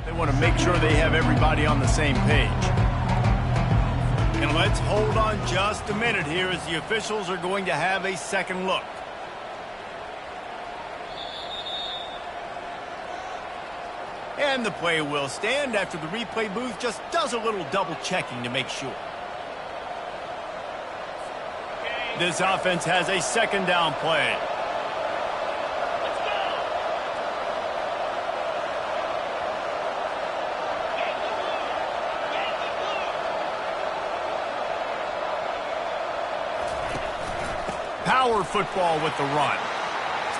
They want to make sure they have everybody on the same page. And let's hold on just a minute here as the officials are going to have a second look. And the play will stand after the replay booth just does a little double checking to make sure. This offense has a second down play. Power football with the run.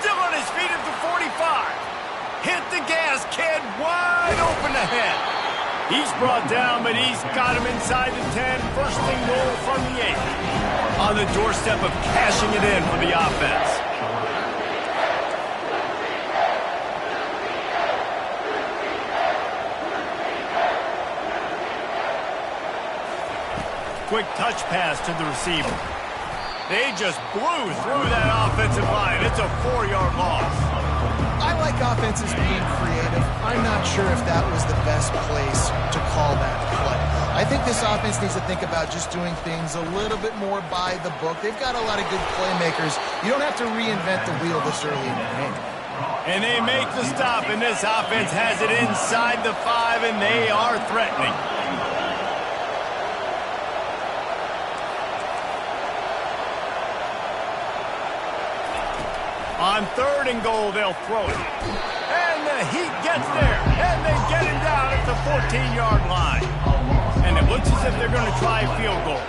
Still on his feet at the 45. Hit the gas, kid. Wide open ahead. He's brought down, but he's got him inside the 10. First and goal from the 8. On the doorstep of cashing it in for the offense. Quick touch pass to the receiver. They just blew through that offensive line. It's a 4-yard loss. I like offenses being creative. I'm not sure if that was the best place to call that play. I think this offense needs to think about just doing things a little bit more by the book. They've got a lot of good playmakers. You don't have to reinvent the wheel this early in the game. And they make the stop, and this offense has it inside the 5, and they are threatening. On 3rd and goal, they'll throw it. And the Heat gets there. And they get him down at the 14-yard line. And it looks as if they're going to try a field goal.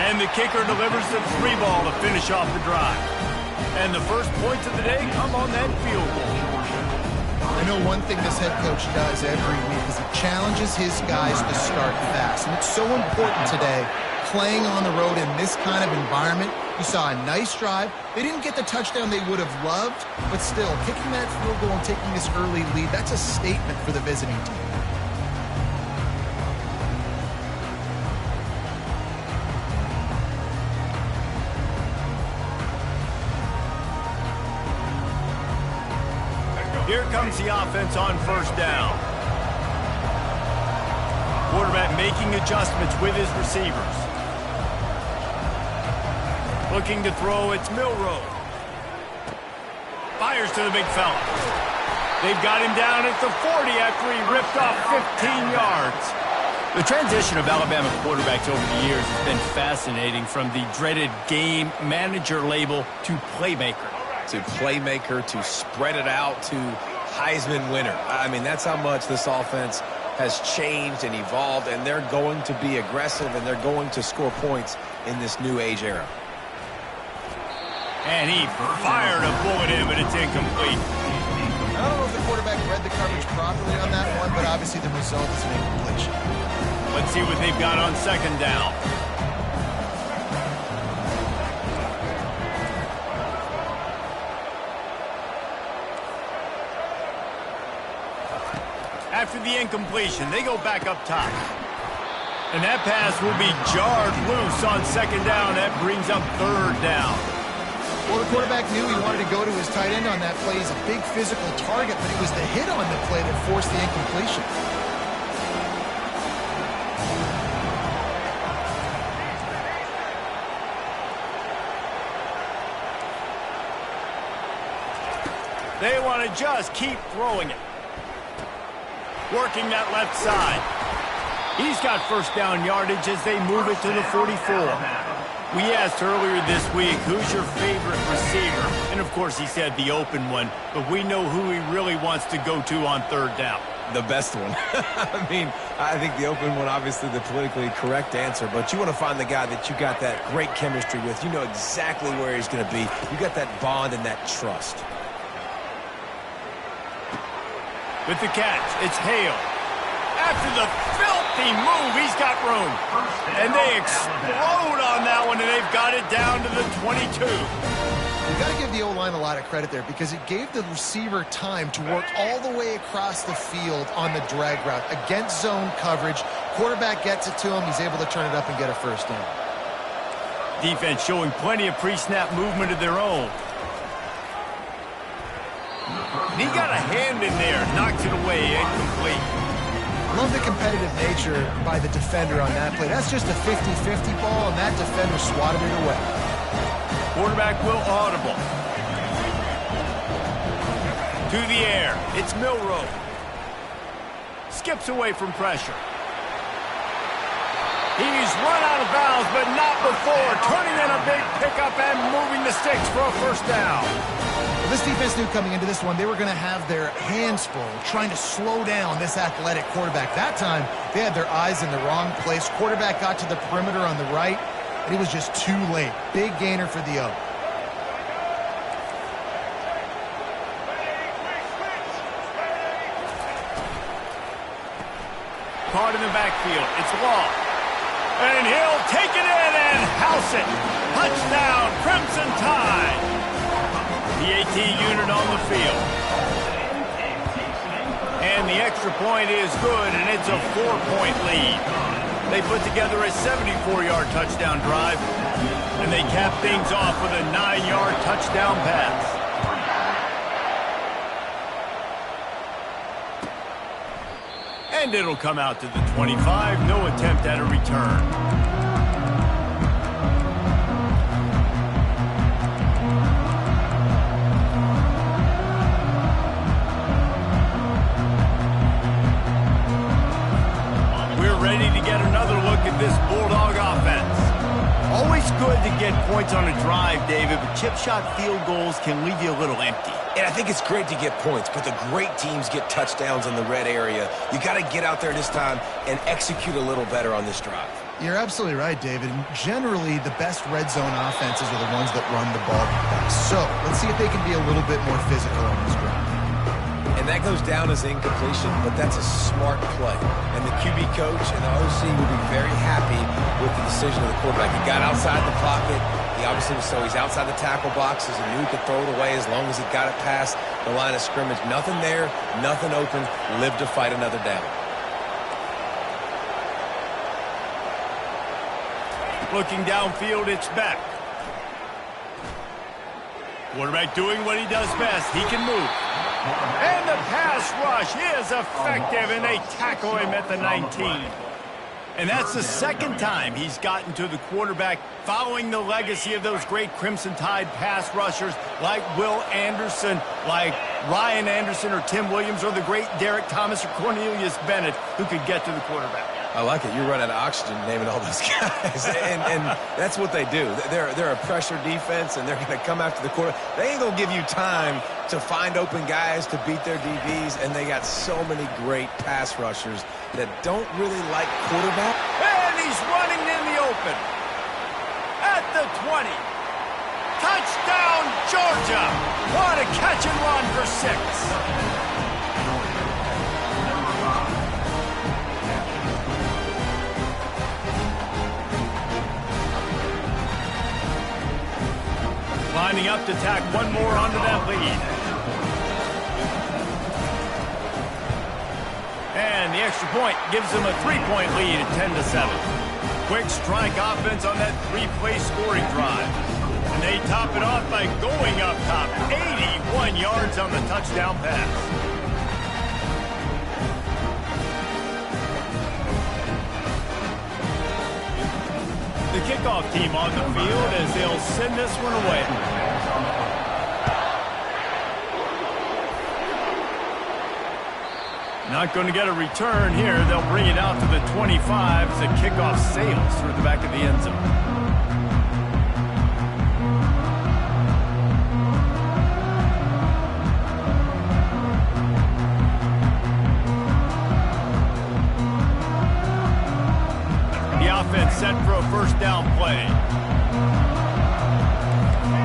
And the kicker delivers the 3 ball to finish off the drive. And the first points of the day come on that field goal. I know one thing this head coach does every week is he challenges his guys to start fast. And it's so important today, playing on the road in this kind of environment. You saw a nice drive. They didn't get the touchdown they would have loved, but still, kicking that field goal and taking this early lead, that's a statement for the visiting team. Here comes the offense on 1st down. Quarterback making adjustments with his receivers. Looking to throw, it's Milroe. Fires to the big fella. They've got him down at the 40 after he ripped off 15 yards. The transition of Alabama quarterbacks over the years has been fascinating, from the dreaded game manager label to playmaker. To playmaker, to spread it out, to Heisman winner. I mean, that's how much this offense has changed and evolved, and they're going to be aggressive, and they're going to score points in this new age era. And he fired a bullet in, but it's incomplete. I don't know if the quarterback read the coverage properly on that one, but obviously the result is an incompletion. Let's see what they've got on 2nd down. After the incompletion, they go back up top. And that pass will be jarred loose on 2nd down. That brings up 3rd down. Well, the quarterback knew he wanted to go to his tight end on that play. He's a big physical target, but it was the hit on the play that forced the incompletion. They want to just keep throwing it. Working that left side. He's got 1st down yardage as they move it to the 44. We asked earlier this week, who's your favorite receiver? And, of course, he said the open one, but we know who he really wants to go to on 3rd down. The best one. I mean, I think the open one, obviously the politically correct answer, but you want to find the guy that you got that great chemistry with. You know exactly where he's going to be. You got that bond and that trust. With the catch, it's Hale. After the filthy move, he's got room. And they explode on that one, and they've got it down to the 22. You've got to give the O-line a lot of credit there, because it gave the receiver time to work all the way across the field on the drag route. Against zone coverage, quarterback gets it to him. He's able to turn it up and get a 1st down. Defense showing plenty of pre-snap movement of their own. And he got a hand in there, knocks it away, incomplete. Love the competitive nature by the defender on that play. That's just a 50-50 ball, and that defender swatted it away. Quarterback will audible. To the air. It's Milroe. Skips away from pressure. He's run out of bounds, but not before. Turning in a big pickup and moving the sticks for a first down. Well, this defense knew coming into this one they were going to have their hands full trying to slow down this athletic quarterback. That time, they had their eyes in the wrong place. Quarterback got to the perimeter on the right, and it was just too late. Big gainer for the O. Caught in the backfield. It's Law. And he'll take it in and house it. Touchdown, Crimson Tide. The AT unit on the field. And the extra point is good, and it's a 4-point lead. They put together a 74-yard touchdown drive, and they cap things off with a 9-yard touchdown pass. And it'll come out to the 25. No attempt at a return. Ready to get another look at this Bulldog offense. Always good to get points on a drive, David, but chip shot field goals can leave you a little empty. And I think it's great to get points, but the great teams get touchdowns in the red area. You got to get out there this time and execute a little better on this drive. You're absolutely right, David. Generally, the best red zone offenses are the ones that run the ball best. So let's see if they can be a little bit more physical on this drive. And that goes down as incompletion, but that's a smart play. And the QB coach and the OC will be very happy with the decision of the quarterback. He got outside the pocket. He obviously was so he's outside the tackle boxes and knew he could throw it away as long as he got it past the line of scrimmage. Nothing there, nothing open. Live to fight another down. Looking downfield, it's Beck. Quarterback doing what he does best. He can move. And the pass rush is effective, and they tackle him at the 19. And that's the second time he's gotten to the quarterback, following the legacy of those great Crimson Tide pass rushers like Will Anderson, like Ryan Anderson or Tim Williams, or the great Derek Thomas or Cornelius Bennett, who could get to the quarterback. I like it. You're running out of oxygen naming all those guys. and that's what they do. They're a pressure defense, and they're going to come after the quarterback. They ain't going to give you time to find open guys to beat their DBs, and they got so many great pass rushers that don't really like quarterback. And he's running in the open. At the 20. Touchdown, Georgia. What a catch and run for 6. Lining up to tack one more onto that lead. And the extra point gives them a 3-point lead at 10-7. Quick strike offense on that 3-play scoring drive. And they top it off by going up top. 81 yards on the touchdown pass. The kickoff team on the field as they'll send this one away. Not going to get a return here. They'll bring it out to the 25 as the kickoff sails through the back of the end zone. Offense set for a first down play.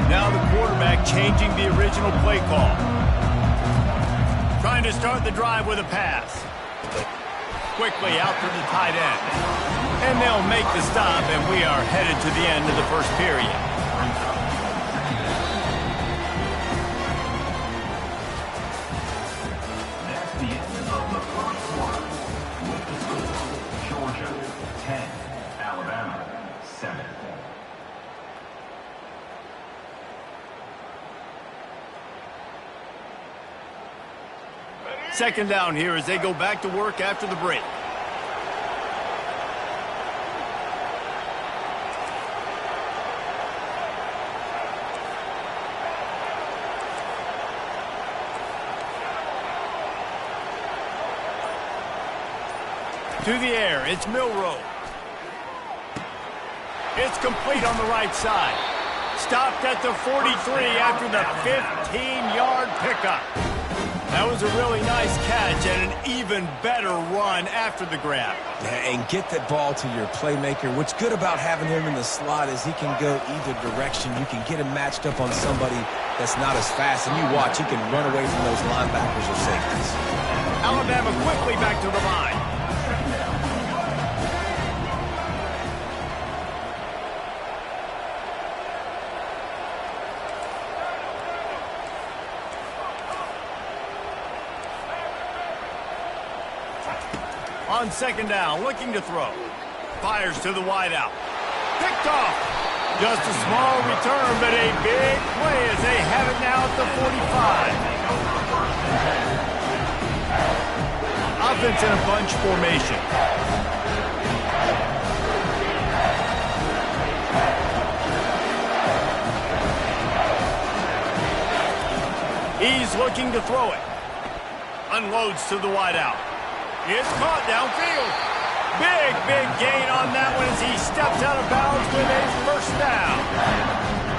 Now the quarterback changing the original play call. Trying to start the drive with a pass. Quickly out to the tight end. And they'll make the stop, and we are headed to the end of the first period. That's the end of the first quarter. With the score, Georgia 10. Alabama 7. Second down here as they go back to work after the break. To the air, it's Milroe. It's complete on the right side. Stopped at the 43 after the 15-yard pickup. That was a really nice catch and an even better run after the grab. Yeah, and get that ball to your playmaker. What's good about having him in the slot is he can go either direction. You can get him matched up on somebody that's not as fast, and you watch, he can run away from those linebackers or safeties. Alabama quickly back to the line. On second down, looking to throw. Fires to the wideout. Picked off. Just a small return, but a big play as they have it now at the 45. Offense in a bunch formation. He's looking to throw it. Unloads to the wideout. It's caught downfield. Big gain on that one as he steps out of bounds with a first down.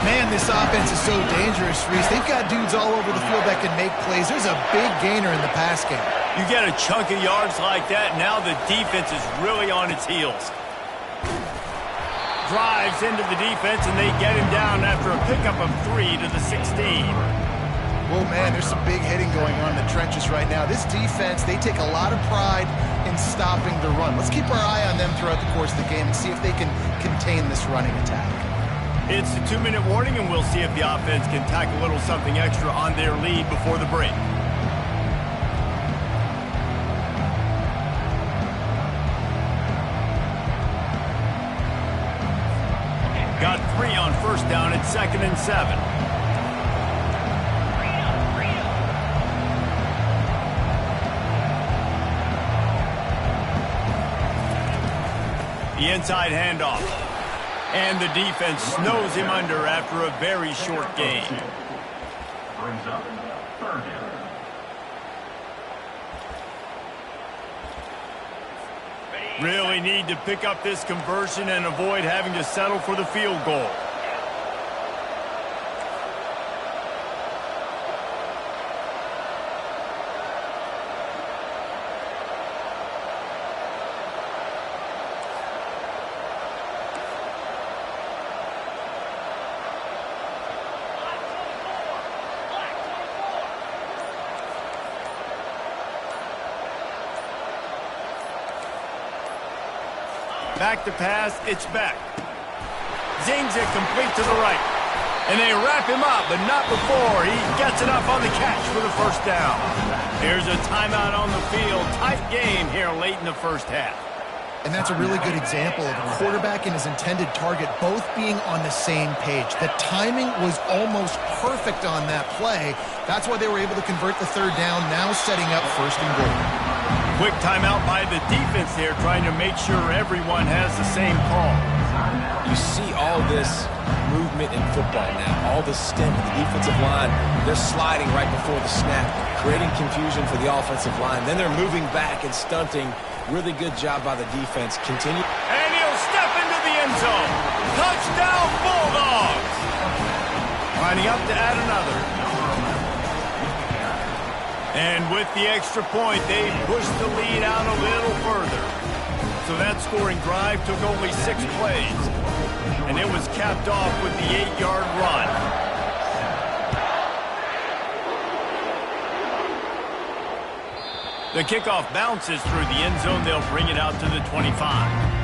Man, this offense is so dangerous, Reese. They've got dudes all over the field that can make plays. There's a big gainer in the pass game. You get a chunk of yards like that, now the defense is really on its heels. Drives into the defense, and they get him down after a pickup of 3 to the 16. Oh, man, there's some big hitting going on in the trenches right now. This defense, they take a lot of pride in stopping the run. Let's keep our eye on them throughout the course of the game and see if they can contain this running attack. It's a 2-minute warning, and we'll see if the offense can tack a little something extra on their lead before the break. Got 3 on first down at 2nd and 7. The inside handoff. And the defense snows him under after a very short gain. Brings up third down. Really need to pick up this conversion and avoid having to settle for the field goal. Back to pass, it's back. Zings it complete to the right. And they wrap him up, but not before he gets enough on the catch for the first down. Here's a timeout on the field. Tight game here late in the first half. And that's a really good example of a quarterback and his intended target both being on the same page. The timing was almost perfect on that play. That's why they were able to convert the third down, now setting up first and goal. Quick timeout by the defense there, trying to make sure everyone has the same call. You see all this movement in football now, all the stem of the defensive line. They're sliding right before the snap, creating confusion for the offensive line. Then they're moving back and stunting. Really good job by the defense. Continue. And he'll step into the end zone. Touchdown, Bulldogs! Lining up to add another. And with the extra point, they pushed the lead out a little further. So that scoring drive took only 6 plays. And it was capped off with the 8-yard run. The kickoff bounces through the end zone. They'll bring it out to the 25.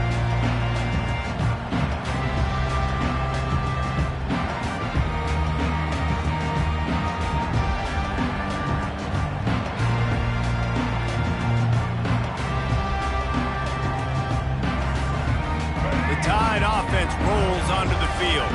The Tide offense rolls onto the field.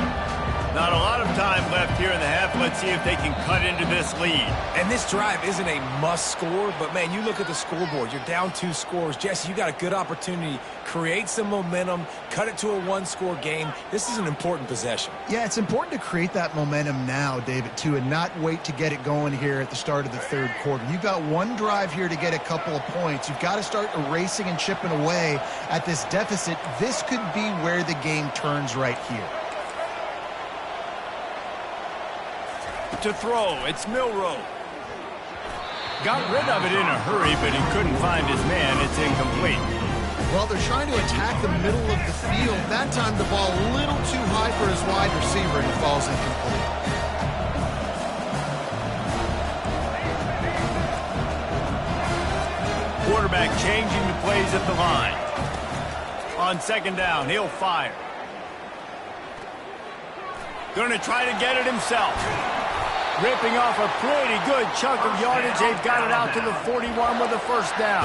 Not a lot of time left here in the half. Let's see if they can cut into this lead. And this drive isn't a must score, but man, you look at the scoreboard, you're down 2 scores. Jesse, you got a good opportunity. Create some momentum, cut it to a 1-score game. This is an important possession. Yeah, it's important to create that momentum now, David, too, and not wait to get it going here at the start of the third quarter. You've got one drive here to get a couple of points. You've got to start erasing and chipping away at this deficit. This could be where the game turns right here. To throw, it's Milroe. Got rid of it in a hurry, but he couldn't find his man. It's incomplete. Well, they're trying to attack the middle of the field. That time the ball a little too high for his wide receiver, and it falls incomplete. Quarterback changing the plays at the line. On second down, he'll fire. Going to try to get it himself. Ripping off a pretty good chunk of yardage. They've got it out to the 41 with a first down.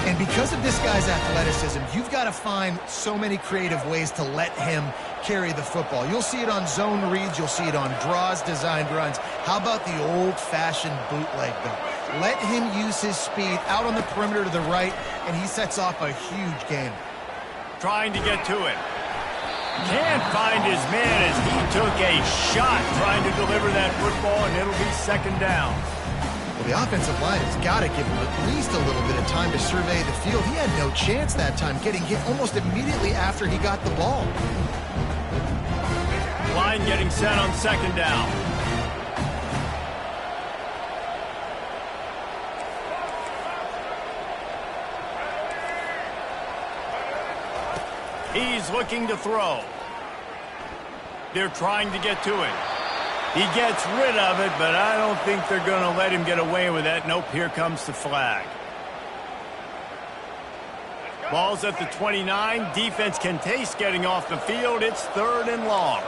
And because of this guy's athleticism, you've got to find so many creative ways to let him carry the football. You'll see it on zone reads. You'll see it on draws, designed runs. How about the old-fashioned bootleg, though? Let him use his speed out on the perimeter to the right, and he sets off a huge gain. Trying to get to it. Can't find his man as he took a shot trying to deliver that football, and it'll be second down. Well, the offensive line has got to give him at least a little bit of time to survey the field. He had no chance that time, getting hit almost immediately after he got the ball. Line getting set on second down. He's looking to throw. They're trying to get to it. He gets rid of it, but I don't think they're going to let him get away with that. Nope, here comes the flag. Ball's at the 29. Defense can taste getting off the field. It's third and long.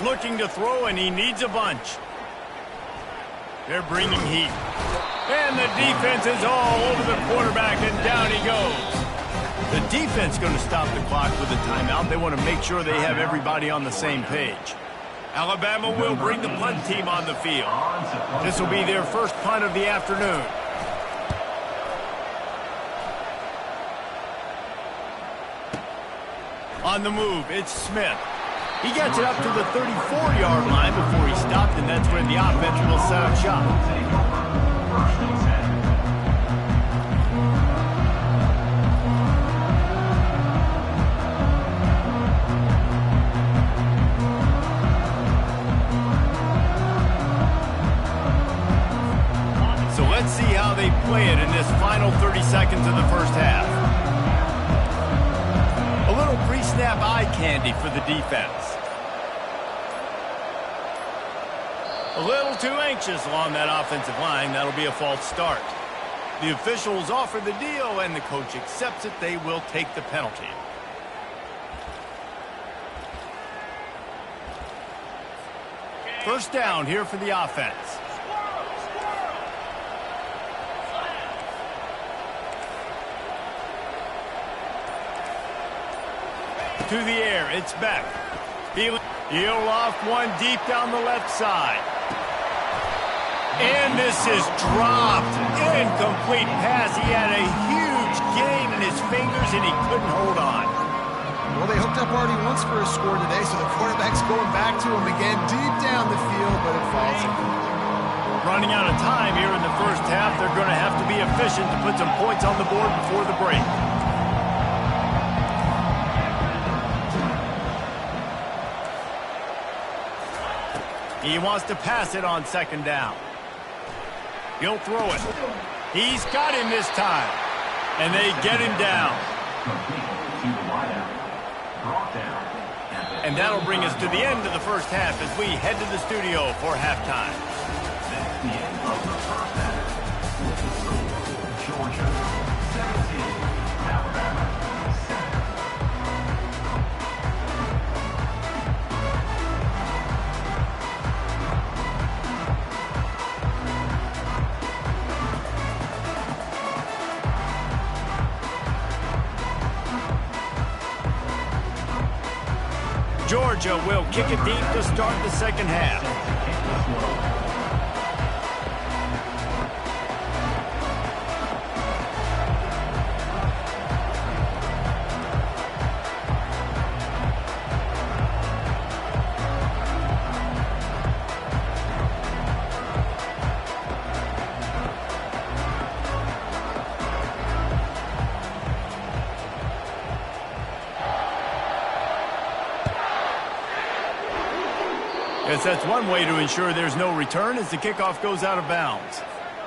Looking to throw, and he needs a bunch. They're bringing heat. And the defense is all over the quarterback, and down he goes. The defense going to stop the clock with a timeout. They want to make sure they have everybody on the same page. Alabama will bring the punt team on the field. This will be their first punt of the afternoon. On the move, it's Smith. He gets it up to the 34-yard line before he stopped, and that's when the offense will set up shop. So let's see how they play it in this final 30 seconds of the first half. A little pre-snap eye candy for the defense. A little too anxious along that offensive line. That'll be a false start. The officials offer the deal, and the coach accepts it. They will take the penalty. First down here for the offense. To the air, it's Beck. He'll off one deep down the left side. And this is dropped. Incomplete pass. He had a huge gain in his fingers, and he couldn't hold on. Well, they hooked up already once for a score today, so the quarterback's going back to him again deep down the field, but it falls incomplete. Running out of time here in the first half. They're going to have to be efficient to put some points on the board before the break. He wants to pass it on second down. He'll throw it. He's got him this time. And they get him down. And that'll bring us to the end of the first half as we head to the studio for halftime. That's the end of the first half. With the score, Georgia 17, Alabama 7. Georgia will kick it deep to start the second half. Yes, that's one way to ensure there's no return as the kickoff goes out of bounds.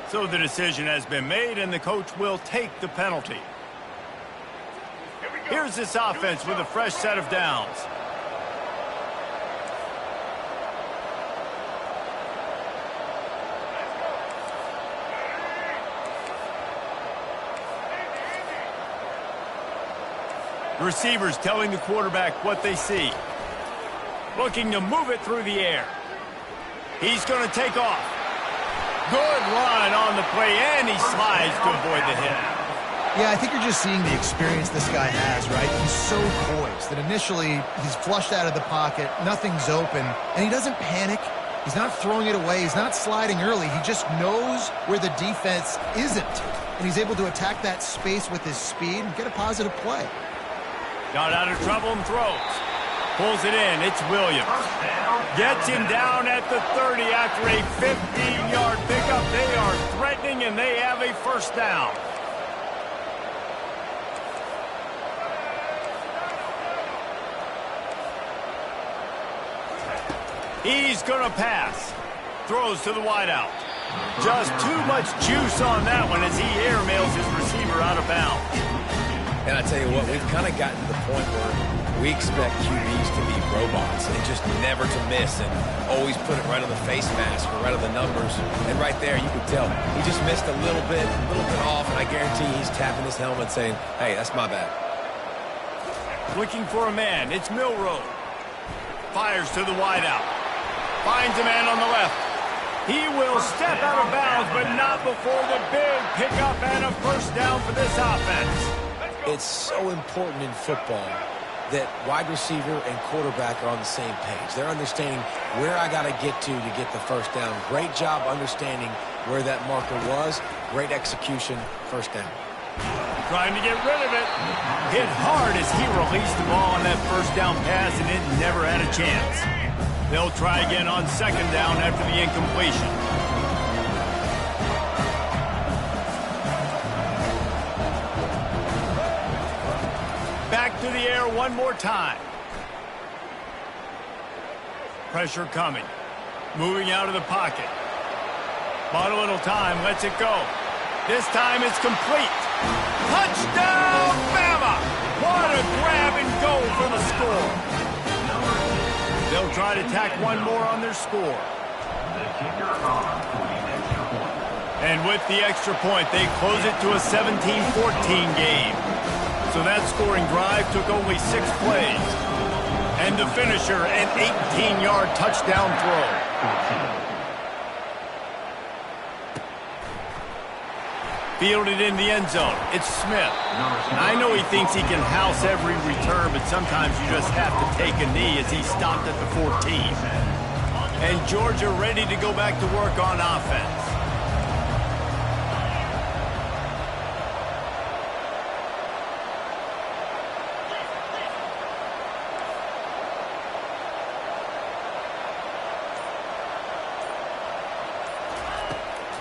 So the decision has been made, and the coach will take the penalty. Here's this offense with a fresh set of downs. Receivers telling the quarterback what they see. Looking to move it through the air. He's going to take off. Good run on the play, and he slides to avoid the hit. Yeah, I think you're just seeing the experience this guy has, right? He's so poised that initially he's flushed out of the pocket, nothing's open, and he doesn't panic. He's not throwing it away. He's not sliding early. He just knows where the defense isn't, and he's able to attack that space with his speed and get a positive play. Got out of trouble and throws. Pulls it in. It's Williams. Gets him down at the 30 after a 15-yard pickup. They are threatening, and they have a first down. He's going to pass. Throws to the wideout. Just too much juice on that one as he airmails his receiver out of bounds. And I tell you what, we've kind of gotten to the point where we expect QBs to be robots and just never to miss and always put it right on the face mask or right on the numbers. And right there, you can tell he just missed a little bit off, and I guarantee he's tapping his helmet saying, hey, that's my bad. Looking for a man. It's Milroe. Fires to the wideout. Finds a man on the left. He will step out of bounds, but not before the big pickup and a first down for this offense. It's so important in football that wide receiver and quarterback are on the same page. They're understanding where I got to get the first down. Great job understanding where that marker was. Great execution, first down. Trying to get rid of it. Hit hard as he released the ball on that first down pass, and it never had a chance. They'll try again on second down after the incompletion. Back to the air one more time. Pressure coming. Moving out of the pocket. Bought a little time, lets it go. This time it's complete. Touchdown, Bama! What a grab and go for the score. They'll try to tack one more on their score. And with the extra point, they close it to a 17-14 game. So that scoring drive took only 6 plays. And the finisher, an 18-yard touchdown throw. Fielded in the end zone. It's Smith. I know he thinks he can house every return, but sometimes you just have to take a knee as he stopped at the 14. And Georgia ready to go back to work on offense.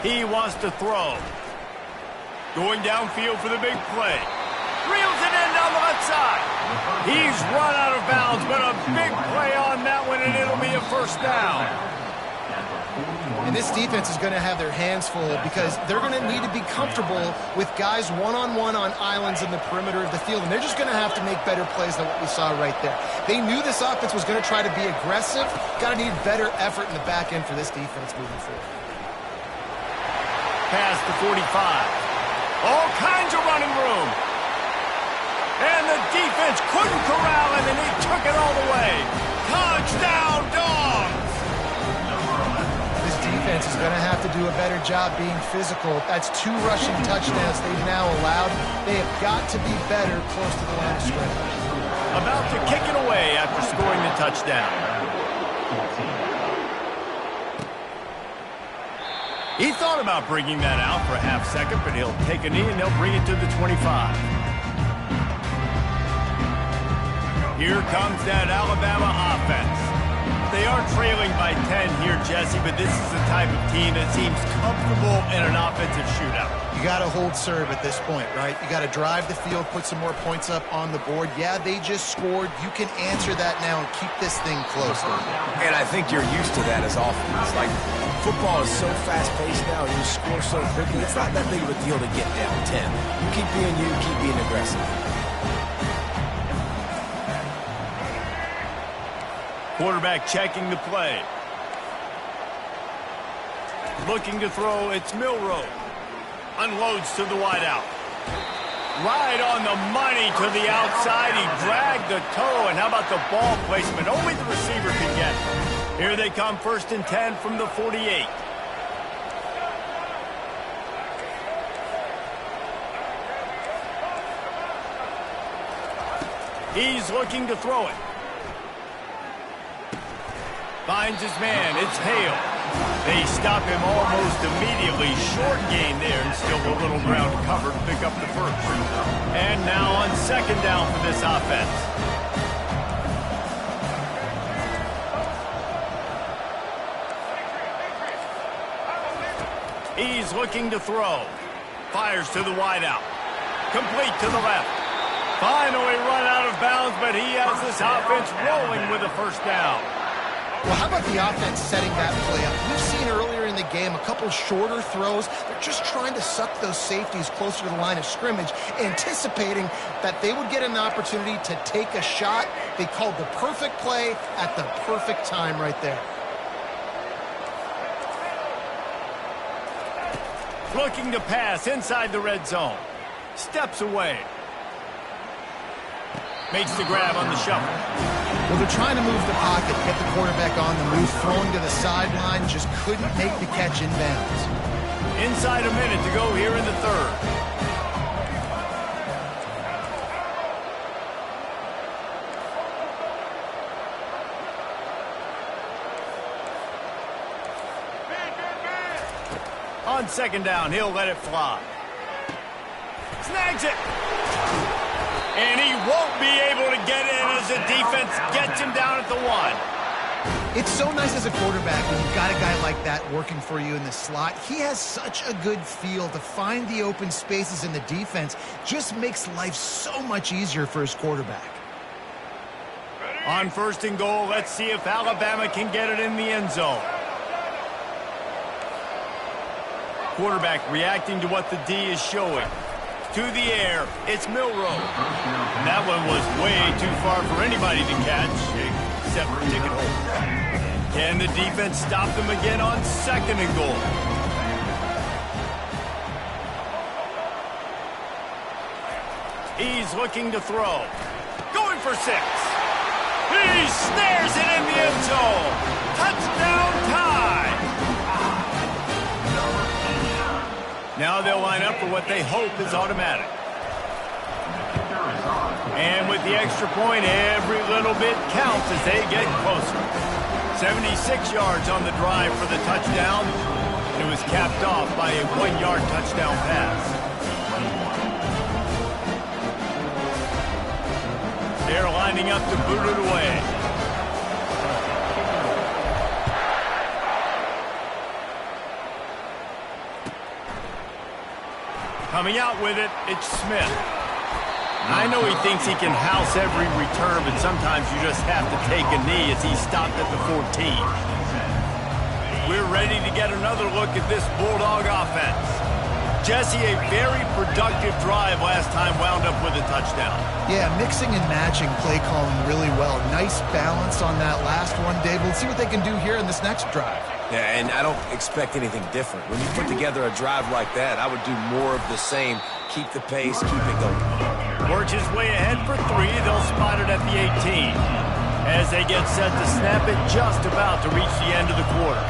He wants to throw. Going downfield for the big play. Reels it in down the left side. He's run out of bounds, but a big play on that one, and it'll be a first down. And this defense is going to have their hands full because they're going to need to be comfortable with guys one-on-one on islands in the perimeter of the field, and they're just going to have to make better plays than what we saw right there. They knew this offense was going to try to be aggressive. Got to need better effort in the back end for this defense moving forward. Past the 45. All kinds of running room. And the defense couldn't corral him, and he took it all the way. Touchdown, Dogs! This defense is going to have to do a better job being physical. That's 2 rushing touchdowns they've now allowed. They have got to be better close to the line of scrimmage. About to kick it away after scoring the touchdown. He thought about bringing that out for a half second, but he'll take a knee and they'll bring it to the 25. Here comes that Alabama offense. They are trailing by 10 here, Jesse, but this is the type of team that seems comfortable in an offensive shootout. You got to hold serve at this point, right? You got to drive the field, put some more points up on the board. Yeah, they just scored. You can answer that now and keep this thing close. And I think you're used to that as offense. Like, football is so fast-paced now, and you score so quickly. It's not that big of a deal to get down 10. You keep being aggressive. Quarterback checking the play. Looking to throw, it's Milroe. Unloads to the wideout. Right on the money to the outside. He dragged the toe, and how about the ball placement? Only the receiver can get it. Here they come, 1st and 10 from the 48. He's looking to throw it. Finds his man. It's Hale. They stop him almost immediately. Short gain there, and still a little ground covered to pick up the first. And now on 2nd down for this offense. He's looking to throw. Fires to the wideout. Complete to the left. Finally run out of bounds, but he has this offense rolling with a 1st down. Well, how about the offense setting that play up? We've seen earlier in the game a couple shorter throws. They're just trying to suck those safeties closer to the line of scrimmage, anticipating that they would get an opportunity to take a shot. They called the perfect play at the perfect time right there. Looking to pass inside the red zone. Steps away. Makes the grab on the shuffle. Well, they're trying to move the pocket, get the quarterback on the move, throwing to the sideline, just couldn't make the catch inbounds. Inside a minute to go here in the 3rd. On 2nd down, he'll let it fly. Snags it. And he won't be able to get in as the defense gets him down at the 1. It's so nice as a quarterback when you've got a guy like that working for you in the slot. He has such a good feel to find the open spaces in the defense. Just makes life so much easier for his quarterback. On 1st and goal, let's see if Alabama can get it in the end zone. Quarterback reacting to what the D is showing. To the air, it's Milroe. That one was way too far for anybody to catch, except for ticket holder. Can the defense stop them again on 2nd and goal? He's looking to throw. Going for 6. He snares it in the end zone. Touchdown tie. Now they'll line up for what they hope is automatic. And with the extra point, every little bit counts as they get closer. 76 yards on the drive for the touchdown. And it was capped off by a 1-yard touchdown pass. They're lining up to boot it away. Coming out with it, it's Smith. I know he thinks he can house every return, but sometimes you just have to take a knee as he stopped at the 14. We're ready to get another look at this Bulldog offense. Jesse, a very productive drive last time, wound up with a touchdown. Yeah, mixing and matching play calling really well. Nice balance on that last one, Dave. We'll see what they can do here in this next drive. Yeah, and I don't expect anything different. When you put together a drive like that, I would do more of the same. Keep the pace, keep it going. Works his way ahead for 3. They'll spot it at the 18. As they get set to snap it, just about to reach the end of the quarter.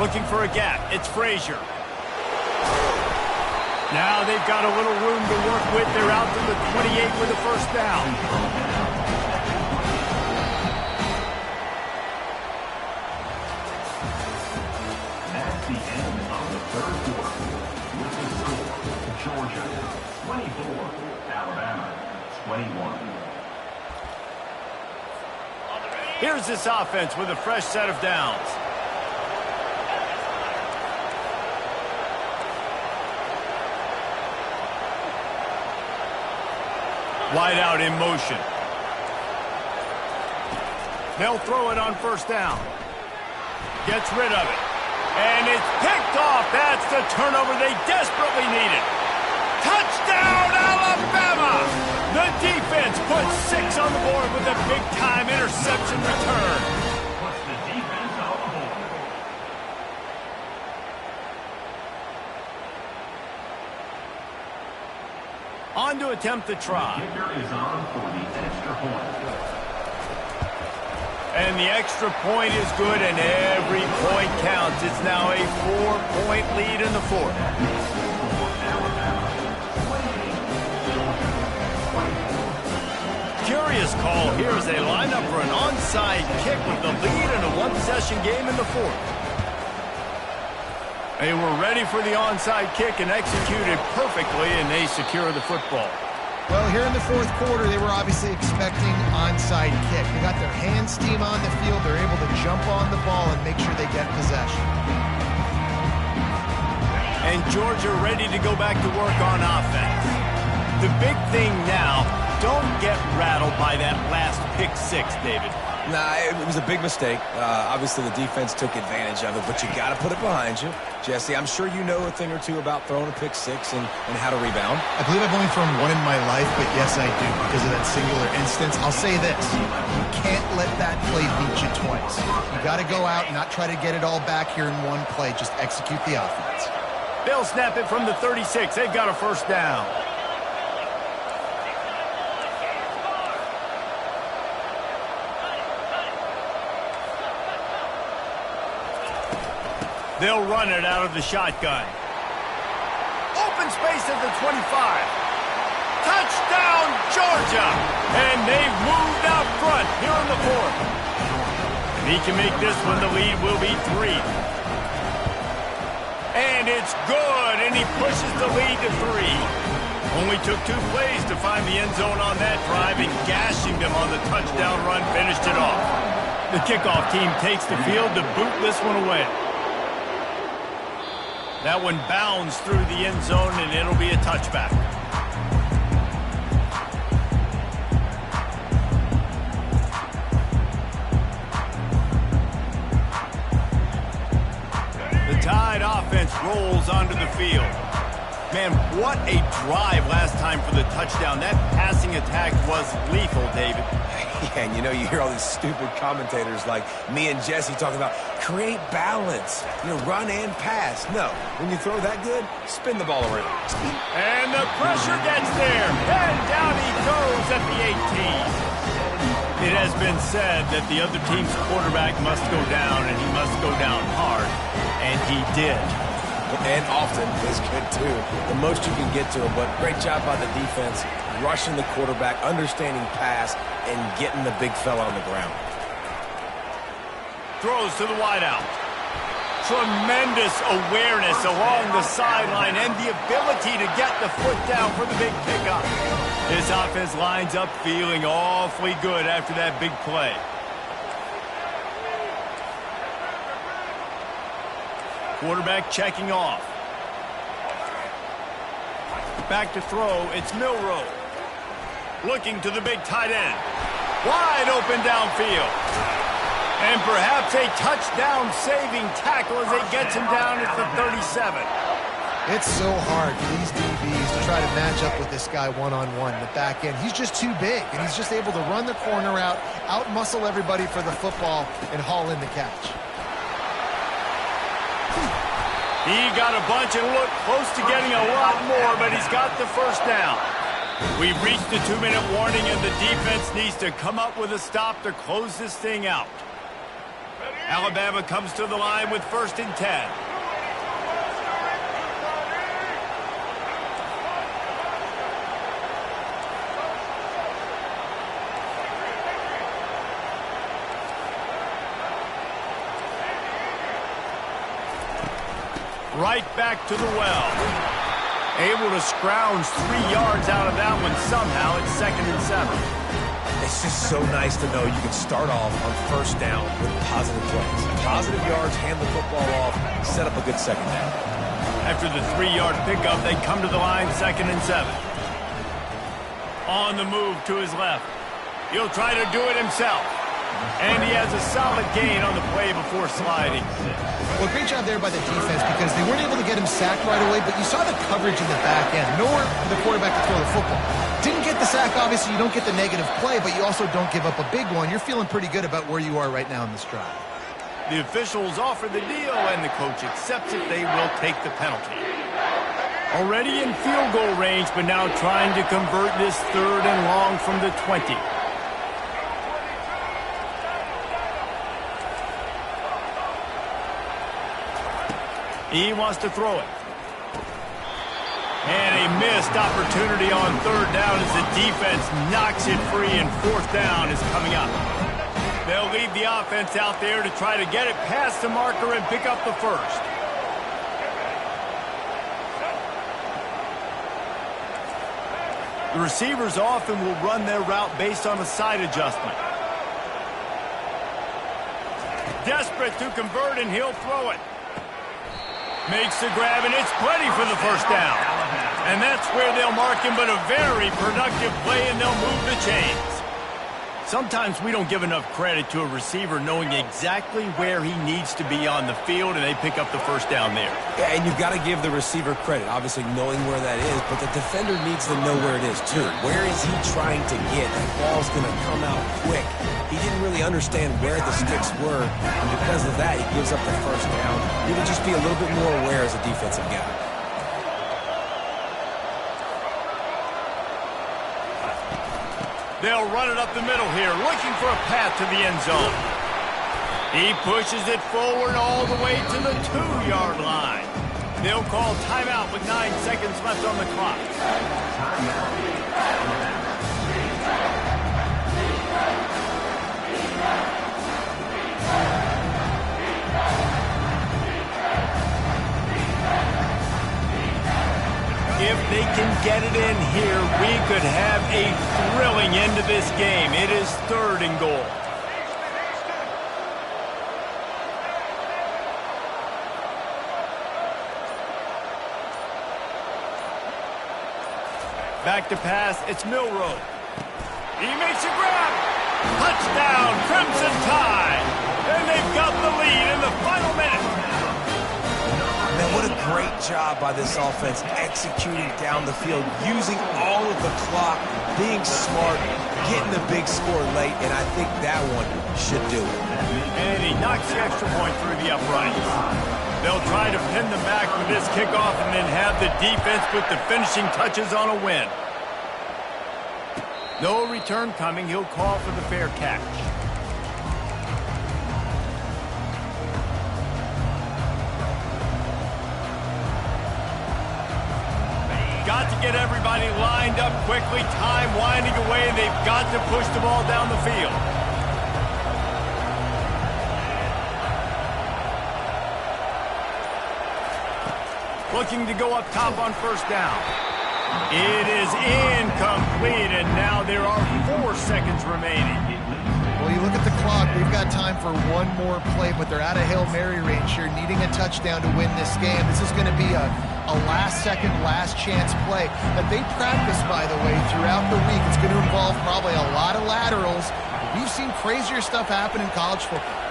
Looking for a gap. It's Frazier. Now they've got a little room to work with. They're out to the 28 with a first down. That's the end of the third quarter. With the score, Georgia 24, Alabama 21. Here's this offense with a fresh set of downs. Wide out in motion. They'll throw it on first down. Gets rid of it. And it's picked off. That's the turnover they desperately needed. Touchdown, Alabama! The defense puts 6 on the board with a big-time interception return. Puts the defense on the board. On to attempt the try. Kicker is on for the extra point. And the extra point is good, and every point counts. It's now a 4-point lead in the fourth. Curious call here as they line up for an onside kick with the lead in a one-possession game in the fourth. They were ready for the onside kick and executed perfectly, and they secure the football. Well, here in the fourth quarter, they were obviously expecting onside kick. They got their hand steam on the field. They're able to jump on the ball and make sure they get possession. And Georgia ready to go back to work on offense. The big thing now, don't get rattled by that last pick six, David. Nah, it was a big mistake. Obviously, the defense took advantage of it, but you got to put it behind you. Jesse, I'm sure you know a thing or two about throwing a pick six and how to rebound. I believe I've only thrown one in my life, but yes, I do because of that singular instance. I'll say this. You can't let that play beat you twice. You got to go out and not try to get it all back here in one play. Just execute the offense. They'll snap it from the 36. They've got a first down. They'll run it out of the shotgun. Open space at the 25. Touchdown, Georgia! And they've moved out front here in the fourth. If he can make this one, the lead will be 3. And it's good, and he pushes the lead to 3. Only took 2 plays to find the end zone on that drive, and gashing them on the touchdown run finished it off. The kickoff team takes the field to boot this one away. That one bounds through the end zone, and it'll be a touchback. The Tide offense rolls onto the field. Man, what a drive last time for the touchdown. That passing attack was lethal, David. Yeah, and you know, you hear all these stupid commentators like me and Jesse talking about create balance, run and pass. No, when you throw that good, spin the ball around. And the pressure gets there, and down he goes at the 18. It has been said that the other team's quarterback must go down, and he must go down hard, and he did. And often is good, too. The most you can get to him, but great job by the defense, rushing the quarterback, understanding pass, and getting the big fella on the ground. Throws to the wideout. Tremendous awareness along the sideline and the ability to get the foot down for the big pickup. This offense lines up feeling awfully good after that big play. Quarterback checking off. Back to throw, it's Milroe. Looking to the big tight end. Wide open downfield. And perhaps a touchdown-saving tackle as it gets him down at the 37. It's so hard for these DBs to try to match up with this guy one-on-one in the back end. He's just too big, and he's just able to run the corner out-muscle everybody for the football, and haul in the catch. He got a bunch and looked close to getting a lot more, but he's got the first down. We've reached the 2-minute warning, and the defense needs to come up with a stop to close this thing out. Alabama comes to the line with 1st and 10. Right back to the well. Able to scrounge 3 yards out of that one somehow. It's 2nd and 7. It's just so nice to know you can start off on first down with positive plays. Positive yards, hand the football off, set up a good second down. After the 3-yard pickup, they come to the line 2nd and 7. On the move to his left. He'll try to do it himself. And he has a solid gain on the play before sliding. Well, great job there by the defense because they weren't able to get him sacked right away, but you saw the coverage in the back end. Nowhere for the quarterback to throw the football. Didn't get the sack, obviously. You don't get the negative play, but you also don't give up a big one. You're feeling pretty good about where you are right now in this drive. The officials offer the deal, and the coach accepts it. They will take the penalty. Already in field goal range, but now trying to convert this 3rd and long from the 20. He wants to throw it. And a missed opportunity on 3rd down as the defense knocks it free, and 4th down is coming up. They'll leave the offense out there to try to get it past the marker and pick up the first. The receivers often will run their route based on a side adjustment. Desperate to convert, and he'll throw it. Makes the grab, and it's plenty for the first down. And that's where they'll mark him, but a very productive play, and they'll move the chains. Sometimes we don't give enough credit to a receiver knowing exactly where he needs to be on the field, and they pick up the first down there. Yeah, and you've got to give the receiver credit, obviously knowing where that is, but the defender needs to know where it is too. Where is he trying to get? That ball's going to come out quick. He didn't really understand where the sticks were, and because of that, he gives up the first down. You would just be a little bit more aware as a defensive guy. They'll run it up the middle here, looking for a path to the end zone. He pushes it forward all the way to the 2-yard line. They'll call timeout with 9 seconds left on the clock. If they can get it in here, we could have a thrilling end to this game. It is 3rd and goal. Back to pass, it's Milroe. He makes a grab. Touchdown, Crimson Tide. And they've got the lead in the final minute. Man, what a great job by this offense executing down the field, using all of the clock, being smart, getting the big score late, and I think that one should do it. And he knocks the extra point through the uprights. They'll try to pin them back with this kickoff and then have the defense put the finishing touches on a win. No return coming. He'll call for the fair catch. Got to get everybody lined up quickly. Time winding away, and they've got to push the ball down the field. Looking to go up top on first down. It is incomplete, and now there are 4 seconds remaining. Well, you look at the clock. We've got time for one more play, but they're out of Hail Mary range here, needing a touchdown to win this game. This is going to be a last-second, last-chance play that they practice, by the way, throughout the week. It's going to involve probably a lot of laterals. We've seen crazier stuff happen in college football.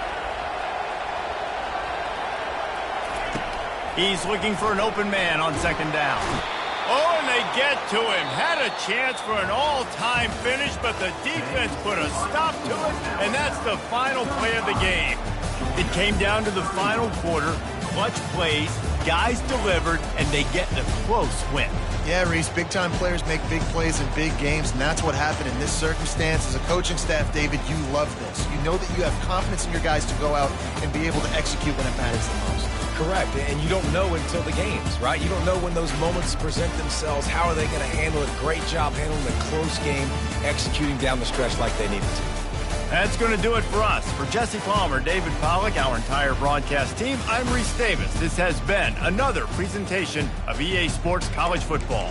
He's looking for an open man on 2nd down. Oh, and they get to him. Had a chance for an all-time finish, but the defense put a stop to it, and that's the final play of the game. It came down to the final quarter, clutch plays, guys delivered, and they get a close win. Yeah, Reese, big-time players make big plays in big games, and that's what happened in this circumstance. As a coaching staff, David, you love this. You know that you have confidence in your guys to go out and be able to execute when it matters the most. Correct, and you don't know until the games, right? You don't know when those moments present themselves. How are they going to handle it? Great job handling a close game, executing down the stretch like they needed to. That's going to do it for us. For Jesse Palmer, David Pollack, our entire broadcast team, I'm Reese Davis. This has been another presentation of EA Sports College Football.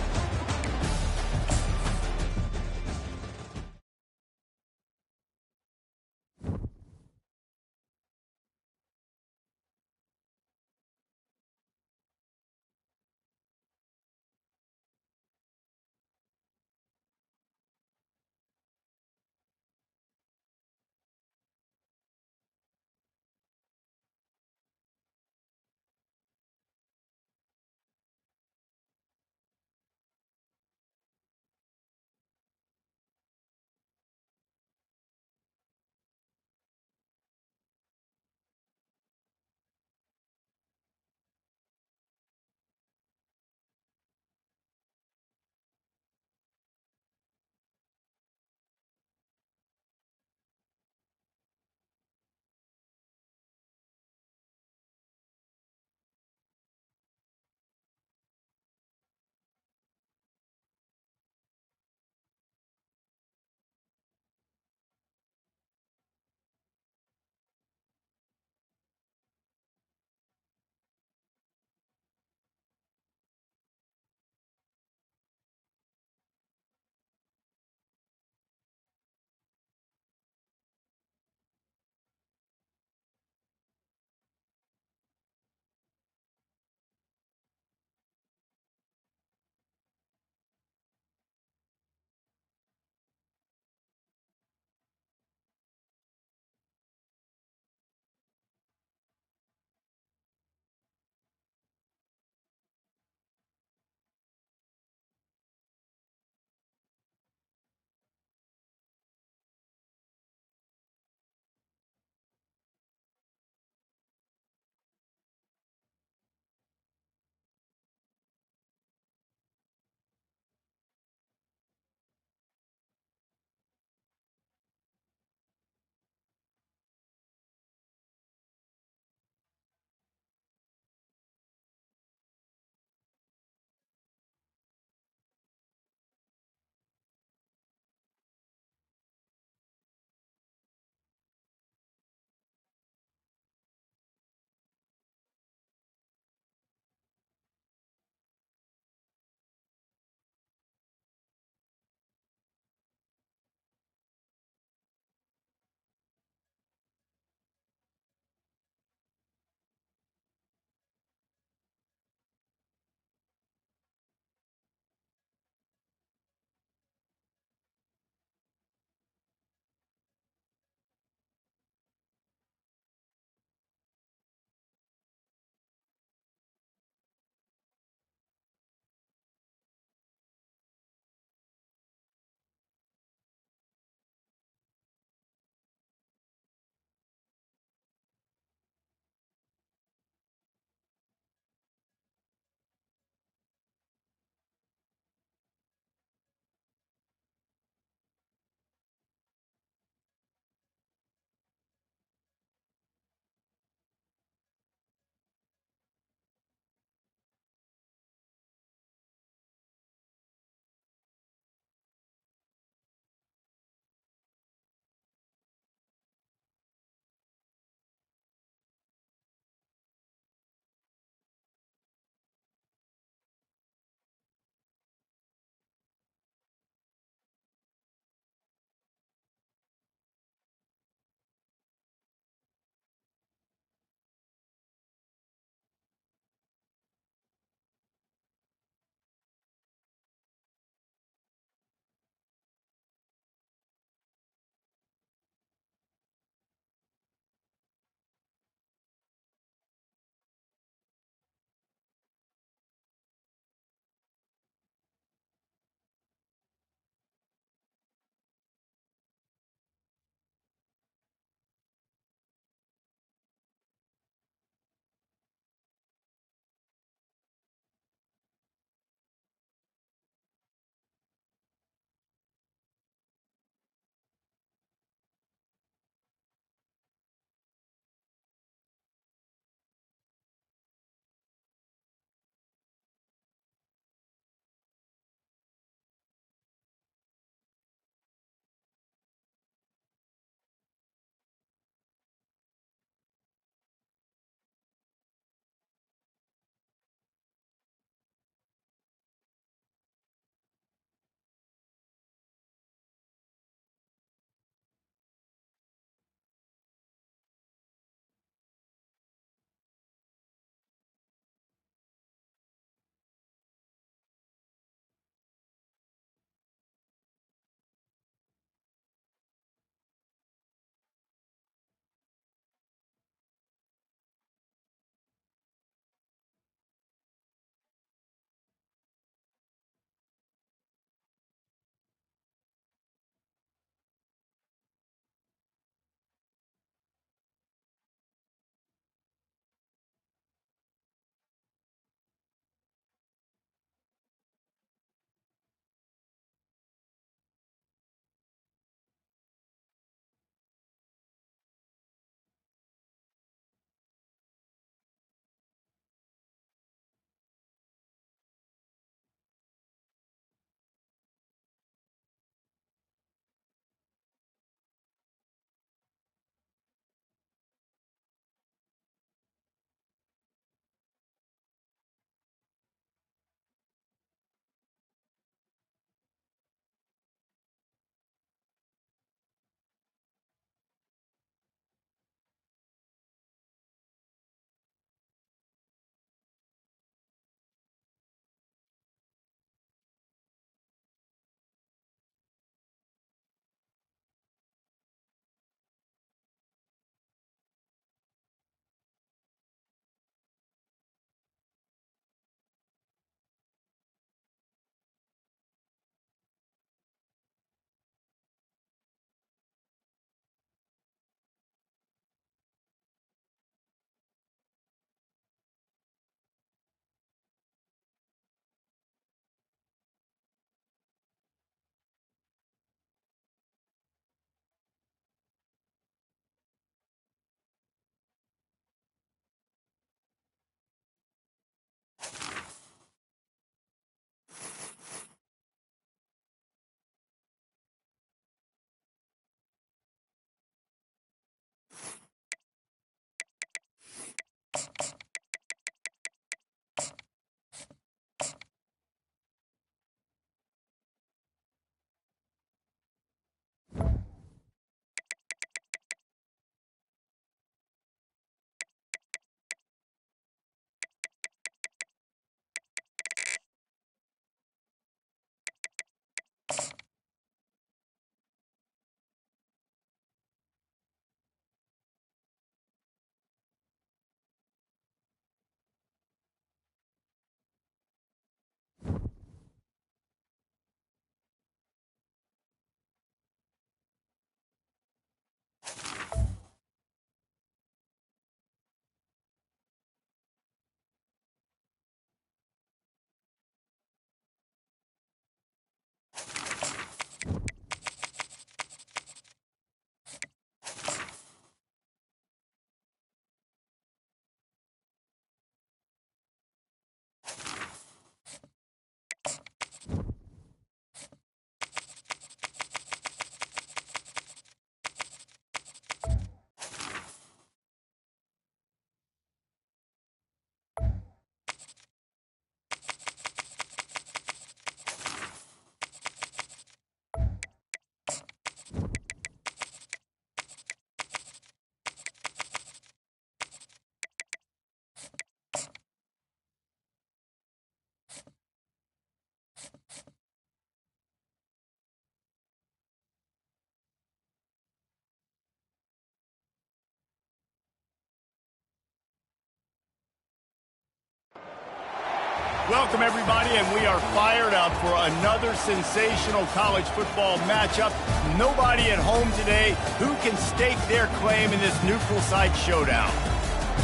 Welcome, everybody, and we are fired up for another sensational college football matchup. Nobody at home today who can stake their claim in this neutral site showdown.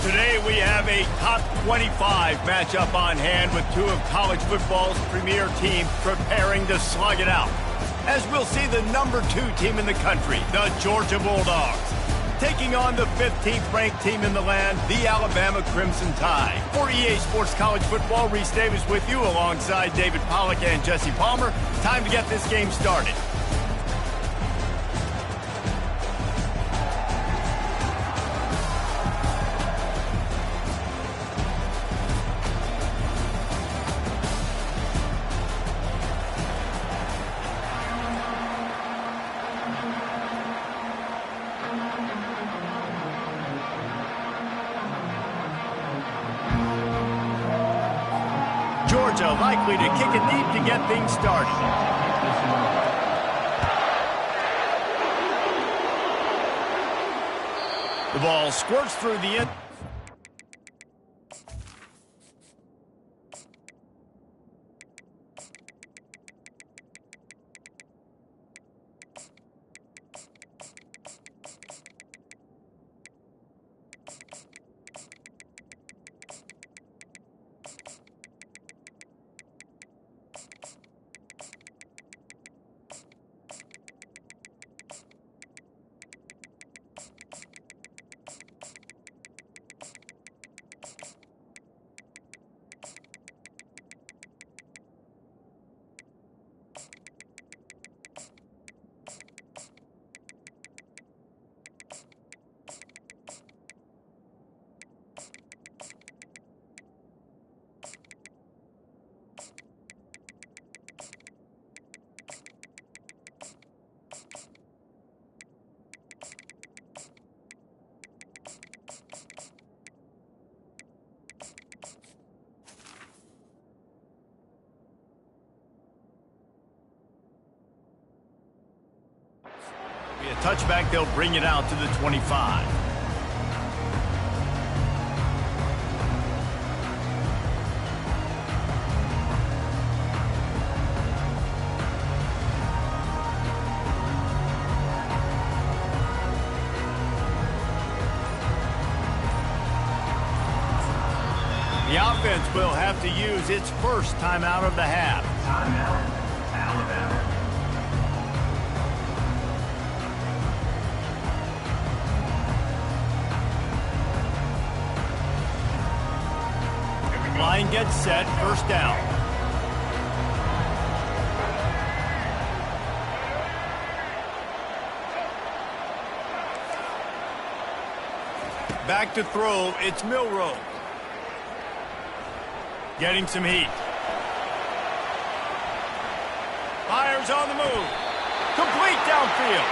Today we have a top 25 matchup on hand with two of college football's premier teams preparing to slug it out. As we'll see the number 2 team in the country, the Georgia Bulldogs, taking on the 15th ranked team in the land, the Alabama Crimson Tide. For EA Sports College Football, Reese Davis with you alongside David Pollack and Jesse Palmer. Time to get this game started. Georgia likely to kick it deep to get things started. The ball squirts through the end. A touchback, they'll bring it out to the 25. The offense will have to use its first timeout of the half. Timeout, Alabama. Line gets set, first down. Back to throw, it's Milroe. Getting some heat. Fires on the move. Complete downfield.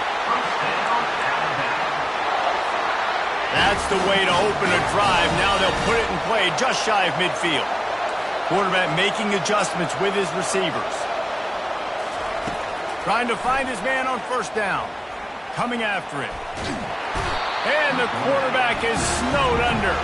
That's the way to open a drive. Now they'll put it in play just shy of midfield. Quarterback making adjustments with his receivers. Trying to find his man on first down. Coming after it. And the quarterback is snowed under.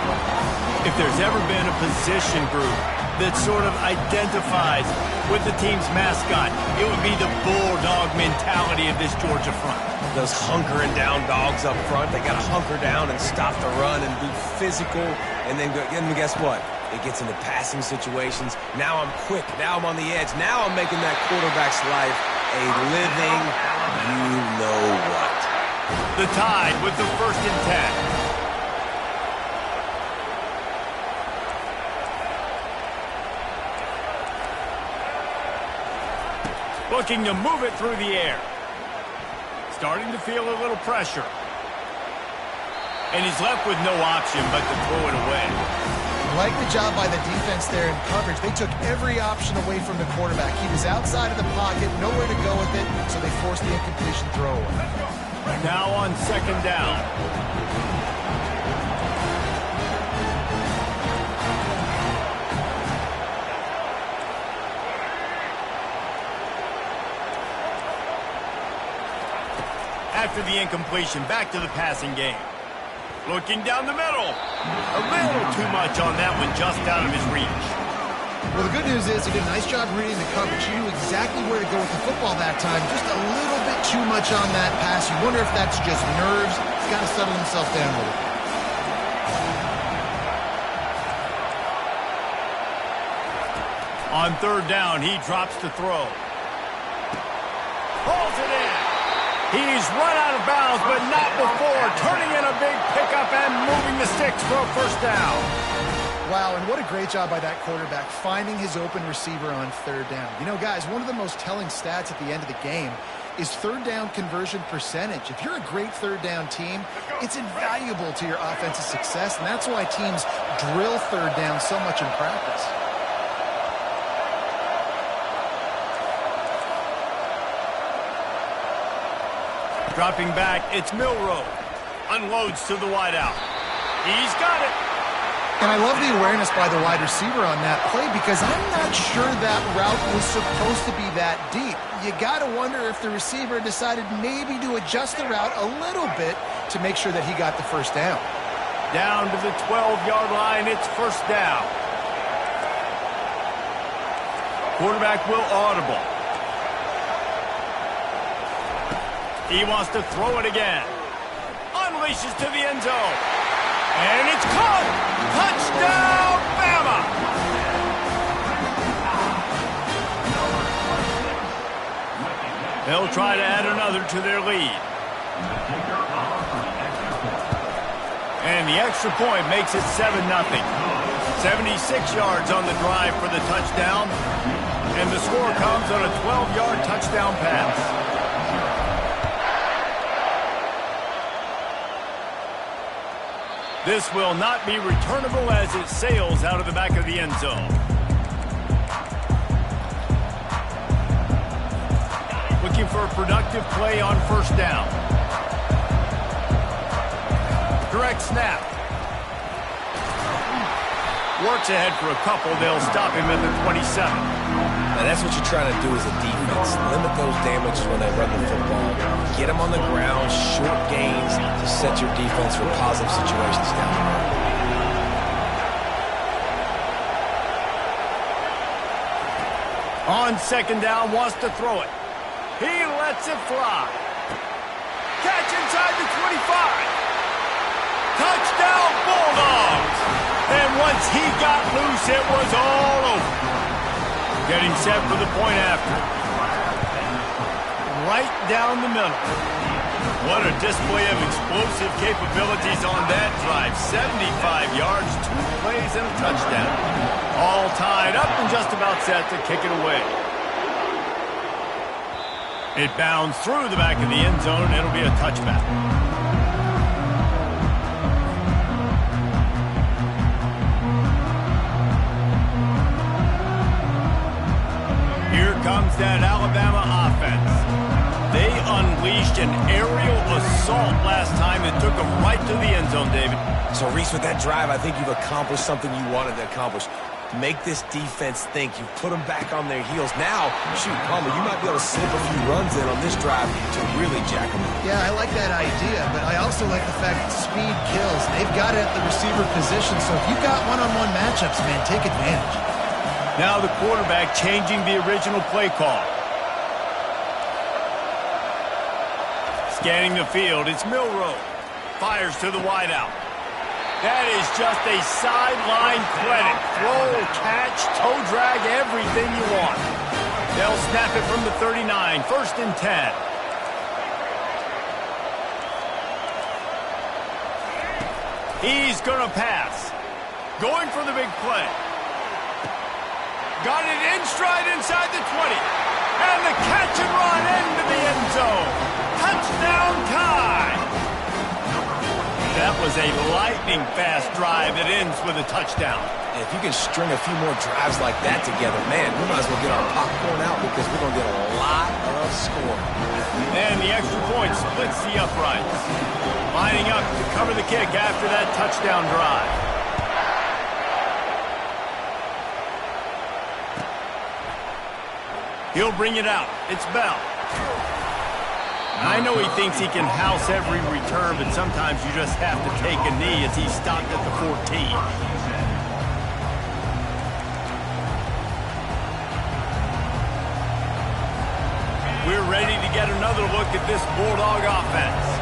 If there's ever been a position group that sort of identifies with the team's mascot, it would be the bulldog mentality of this Georgia front. Those hunkering down dogs up front, they got to hunker down and stop the run and be physical. And then guess what? It gets into passing situations. Now I'm quick. Now I'm on the edge. Now I'm making that quarterback's life a living you-know-what. The Tide with the 1st and 10. Looking to move it through the air. Starting to feel a little pressure. And he's left with no option but to throw it away. I like the job by the defense there in coverage. They took every option away from the quarterback. He was outside of the pocket, nowhere to go with it, so they forced the incompletion throw away. Now on 2nd down. After the incompletion, back to the passing game. Looking down the middle. A little too much on that one, just out of his reach. Well, the good news is he did a nice job reading the coverage. He knew exactly where to go with the football that time. Just a little bit too much on that pass. You wonder if that's just nerves. He's got to settle himself down a little bit. On 3rd down, he drops to throw. Pulls it in. He's run out of bounds, but not before. Turning in a big pickup and moving the sticks for a 1st down. Wow, and what a great job by that quarterback, finding his open receiver on 3rd down. You know, guys, one of the most telling stats at the end of the game is 3rd down conversion percentage. If you're a great 3rd down team, it's invaluable to your offensive success, and that's why teams drill 3rd down so much in practice. Dropping back, it's Milroe. Unloads to the wideout. He's got it. And I love the awareness by the wide receiver on that play because I'm not sure that route was supposed to be that deep. You got to wonder if the receiver decided maybe to adjust the route a little bit to make sure that he got the 1st down. Down to the 12-yard line, it's 1st down. Quarterback will audible. He wants to throw it again. Unleashes to the end zone. And it's caught! Touchdown, Bama! They'll try to add another to their lead. And the extra point makes it 7-0. 76 yards on the drive for the touchdown. And the score comes on a 12-yard touchdown pass. This will not be returnable as it sails out of the back of the end zone. Looking for a productive play on 1st down. Direct snap. Works ahead for a couple. They'll stop him at the 27. Now that's what you're trying to do as a defense. Limit those damages when they run the football. Get them on the ground, short gains to set your defense for positive situations down the road. On 2nd down, wants to throw it. He lets it fly. Catch inside the 25. Touchdown, Bulldogs! And once he got loose, it was all over. Getting set for the point after. Right down the middle. What a display of explosive capabilities on that drive. 75 yards, 2 plays, and a touchdown. All tied up and just about set to kick it away. It bounds through the back of the end zone, and it'll be a touchback. Here comes that Alabama offense. They unleashed an aerial assault last time and took them right to the end zone, David. So, Reese, with that drive, I think you've accomplished something you wanted to accomplish. Make this defense think. You've put them back on their heels. Now, shoot, Palmer, you might be able to slip a few runs in on this drive to really jack them up. Yeah, I like that idea, but I also like the fact that speed kills. They've got it at the receiver position, so if you've got one-on-one matchups, man, take advantage. Now the quarterback changing the original play call. Scanning the field, it's Milroe. Fires to the wideout. That is just a sideline credit. Throw, catch, toe drag, everything you want. They'll snap it from the 39. 1st and 10. He's going to pass. Going for the big play. Got it in stride inside the 20. And the catch and run into the end zone. Touchdown time. That was a lightning-fast drive that ends with a touchdown. If you can string a few more drives like that together, man, we might as well get our popcorn out because we're going to get a lot of scoring. And the extra point splits the uprights. Lining up to cover the kick after that touchdown drive. He'll bring it out. It's Bell. I know he thinks he can house every return, but sometimes you just have to take a knee as he stopped at the 14. We're ready to get another look at this Bulldog offense.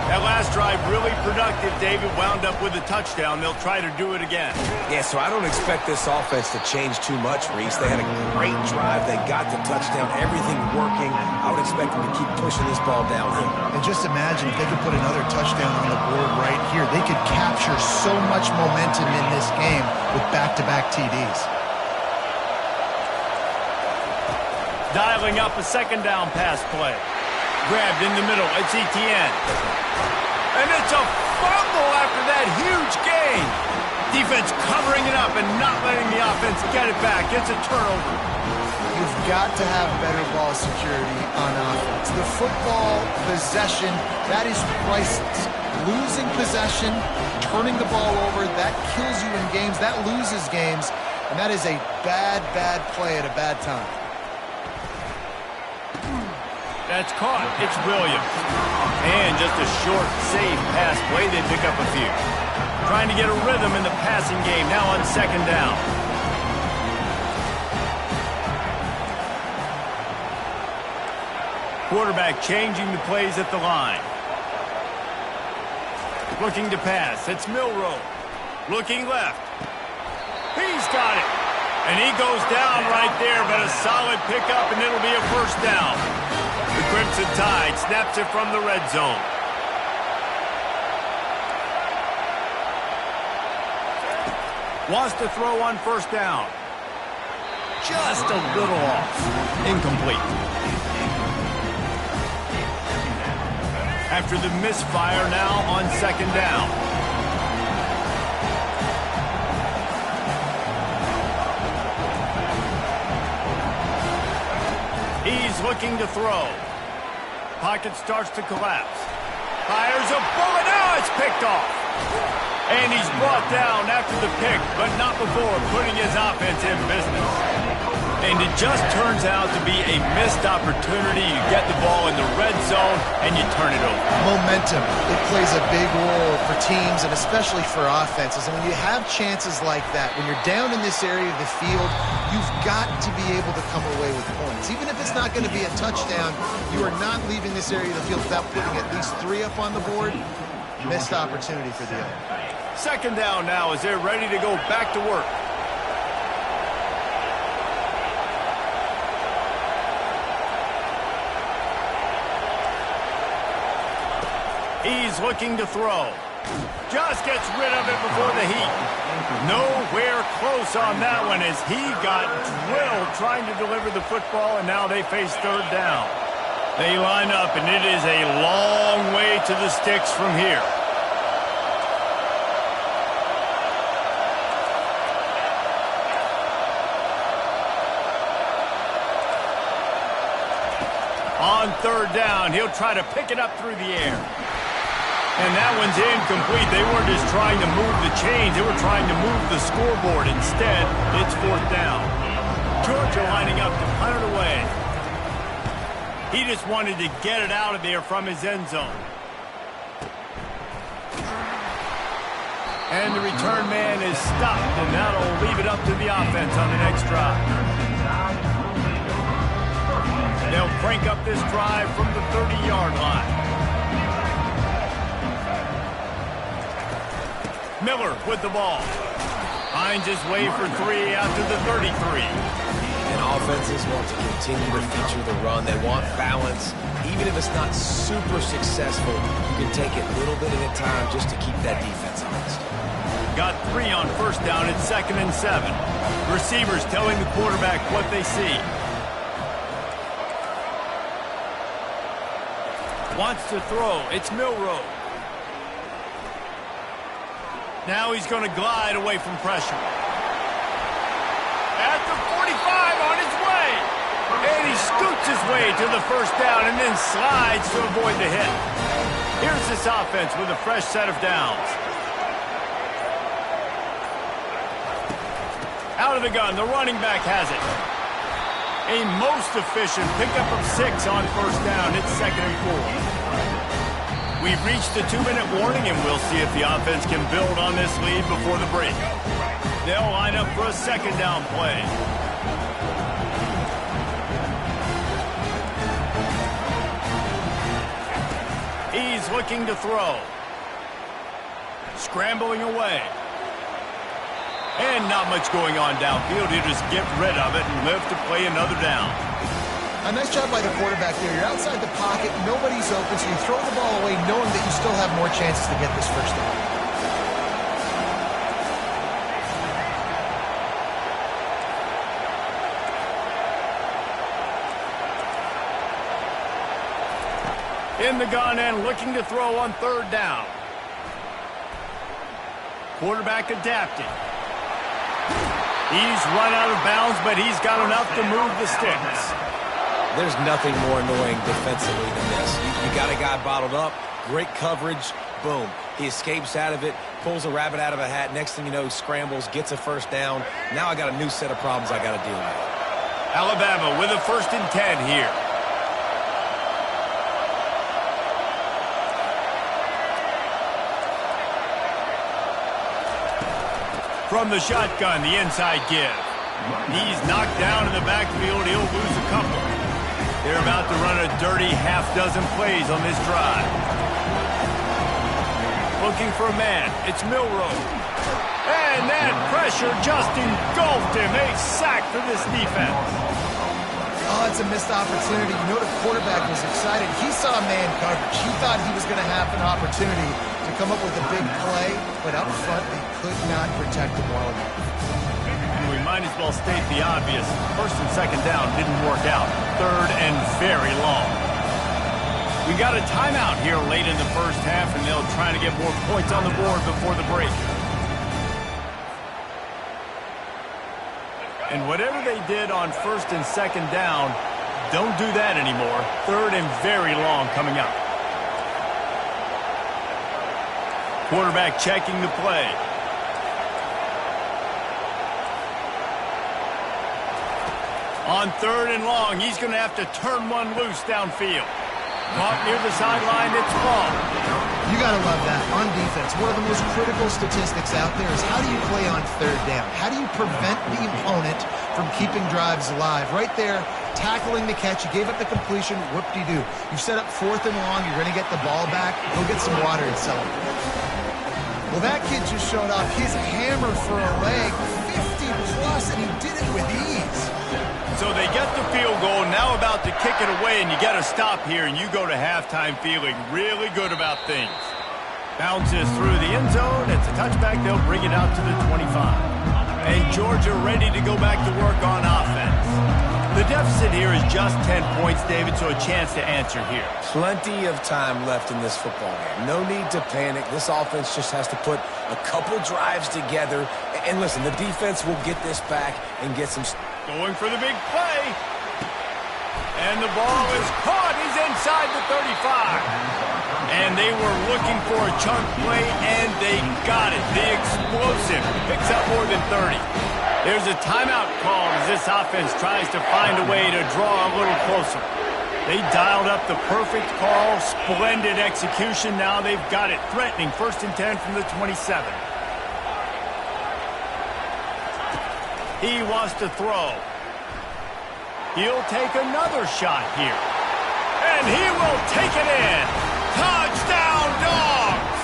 That last drive really productive. David wound up with a touchdown. They'll try to do it again. Yeah, so I don't expect this offense to change too much, Reese. They had a great drive. They got the touchdown. Everything working. I would expect them to keep pushing this ball downhill. And just imagine if they could put another touchdown on the board right here. They could capture so much momentum in this game with back-to-back TDs. Dialing up a 2nd down pass play. Grabbed in the middle. It's Etienne. And it's a fumble after that huge gain. Defense covering it up and not letting the offense get it back. It's a turnover. You've got to have better ball security on offense. The football possession, that is priceless. Losing possession, turning the ball over, that kills you in games. That loses games. And that is a bad, bad play at a bad time. That's caught. It's Williams. And just a short, safe pass play. They pick up a few. Trying to get a rhythm in the passing game. Now on 2nd down. Quarterback changing the plays at the line. Looking to pass. It's Milroe. Looking left. He's got it. And he goes down right there, but a solid pickup, and it'll be a 1st down. The Crimson Tide snaps it from the red zone. Wants to throw on 1st down. Just a little off. Incomplete. After the misfire, now on 2nd down. He's looking to throw. Pocket starts to collapse. Fires a bullet. Now it's picked off. And he's brought down after the pick, but not before putting his offense in business. And it just turns out to be a missed opportunity. You get the ball in the red zone, and you turn it over. Momentum. It plays a big role for teams and especially for offenses. And when you have chances like that, when you're down in this area of the field, you've got to be able to come away with points. Even if it's not going to be a touchdown, you are not leaving this area of the field without putting at least 3 up on the board. Missed opportunity for the other. 2nd down now as they're ready to go back to work. He's looking to throw. Just gets rid of it before the heat. Nowhere close on that one as he got drilled trying to deliver the football, and now they face 3rd down. They line up, and it is a long way to the sticks from here. On 3rd down, he'll try to pick it up through the air. And that one's incomplete. They weren't just trying to move the chains. They were trying to move the scoreboard. Instead, it's 4th down. Georgia lining up to punt it away. He just wanted to get it out of there from his end zone. And the return man is stopped, and that'll leave it up to the offense on the next drive. They'll crank up this drive from the 30-yard line. Miller with the ball. Finds his way for 3 out to the 33. And offenses want to continue to feature the run. They want balance. Even if it's not super successful, you can take it little bit at a time just to keep that defense honest. Got 3 on first down at 2nd and 7. Receivers telling the quarterback what they see. Wants to throw. It's Milroe. Now he's going to glide away from pressure. At the 45 on his way. And he scoots his way to the first down and then slides to avoid the hit. Here's this offense with a fresh set of downs. Out of the gun, the running back has it. A most efficient pickup of 6 on first down. It's 2nd and 4. We've reached the 2-minute warning, and we'll see if the offense can build on this lead before the break. They'll line up for a 2nd down play. He's looking to throw. Scrambling away. And not much going on downfield. He'll just get rid of it and live to play another down. A nice job by the quarterback there. You're outside the pocket, nobody's open, so you throw the ball away knowing that you still have more chances to get this first down. In the gun and looking to throw on 3rd down. Quarterback adapting. He's run out of bounds, but he's got enough to move the sticks. There's nothing more annoying defensively than this. You got a guy bottled up, great coverage, boom. He escapes out of it, pulls a rabbit out of a hat. Next thing you know, he scrambles, gets a first down. Now I got a new set of problems I got to deal with. Alabama with a 1st and 10 here. From the shotgun, the inside give. He's knocked down in the backfield. He'll lose a couple. They're about to run a dirty half-dozen plays on this drive. Looking for a man. It's Milroe. And that pressure just engulfed him. A sack for this defense. Oh, it's a missed opportunity. You know the quarterback was excited. He saw man coverage. He thought he was going to have an opportunity to come up with a big play, but up front they could not protect the ball enough. We might as well state the obvious. 1st and 2nd down didn't work out. 3rd and very long. We got a timeout here late in the first half, and they'll try to get more points on the board before the break. And whatever they did on 1st and 2nd down, don't do that anymore. 3rd and very long coming up. Quarterback checking the play. On 3rd and long, he's going to have to turn one loose downfield. Caught near the sideline, it's ball. You got to love that. On defense, one of the most critical statistics out there is how do you play on 3rd down? How do you prevent the opponent from keeping drives alive? Right there, tackling the catch. You gave up the completion. Whoop-de-doo. You set up 4th and long. You're going to get the ball back. Go get some water and celebrate. Well, that kid just showed off his hammer for a leg, 50-plus, and he did it with ease. So they get the field goal, now about to kick it away, and you get a stop here, and you go to halftime feeling really good about things. Bounces through the end zone. It's a touchback. They'll bring it out to the 25. And Georgia ready to go back to work on offense. The deficit here is just 10 points, David, so a chance to answer here. Plenty of time left in this football game. No need to panic. This offense just has to put a couple drives together. And listen, the defense will get this back and get some... Going for the big play. And the ball is caught. He's inside the 35. And they were looking for a chunk play, and they got it. The explosive picks up more than 30. There's a timeout called as this offense tries to find a way to draw a little closer. They dialed up the perfect call, splendid execution. Now they've got it. Threatening 1st and 10 from the 27. He wants to throw. He'll take another shot here. And he will take it in. Touchdown, Dogs!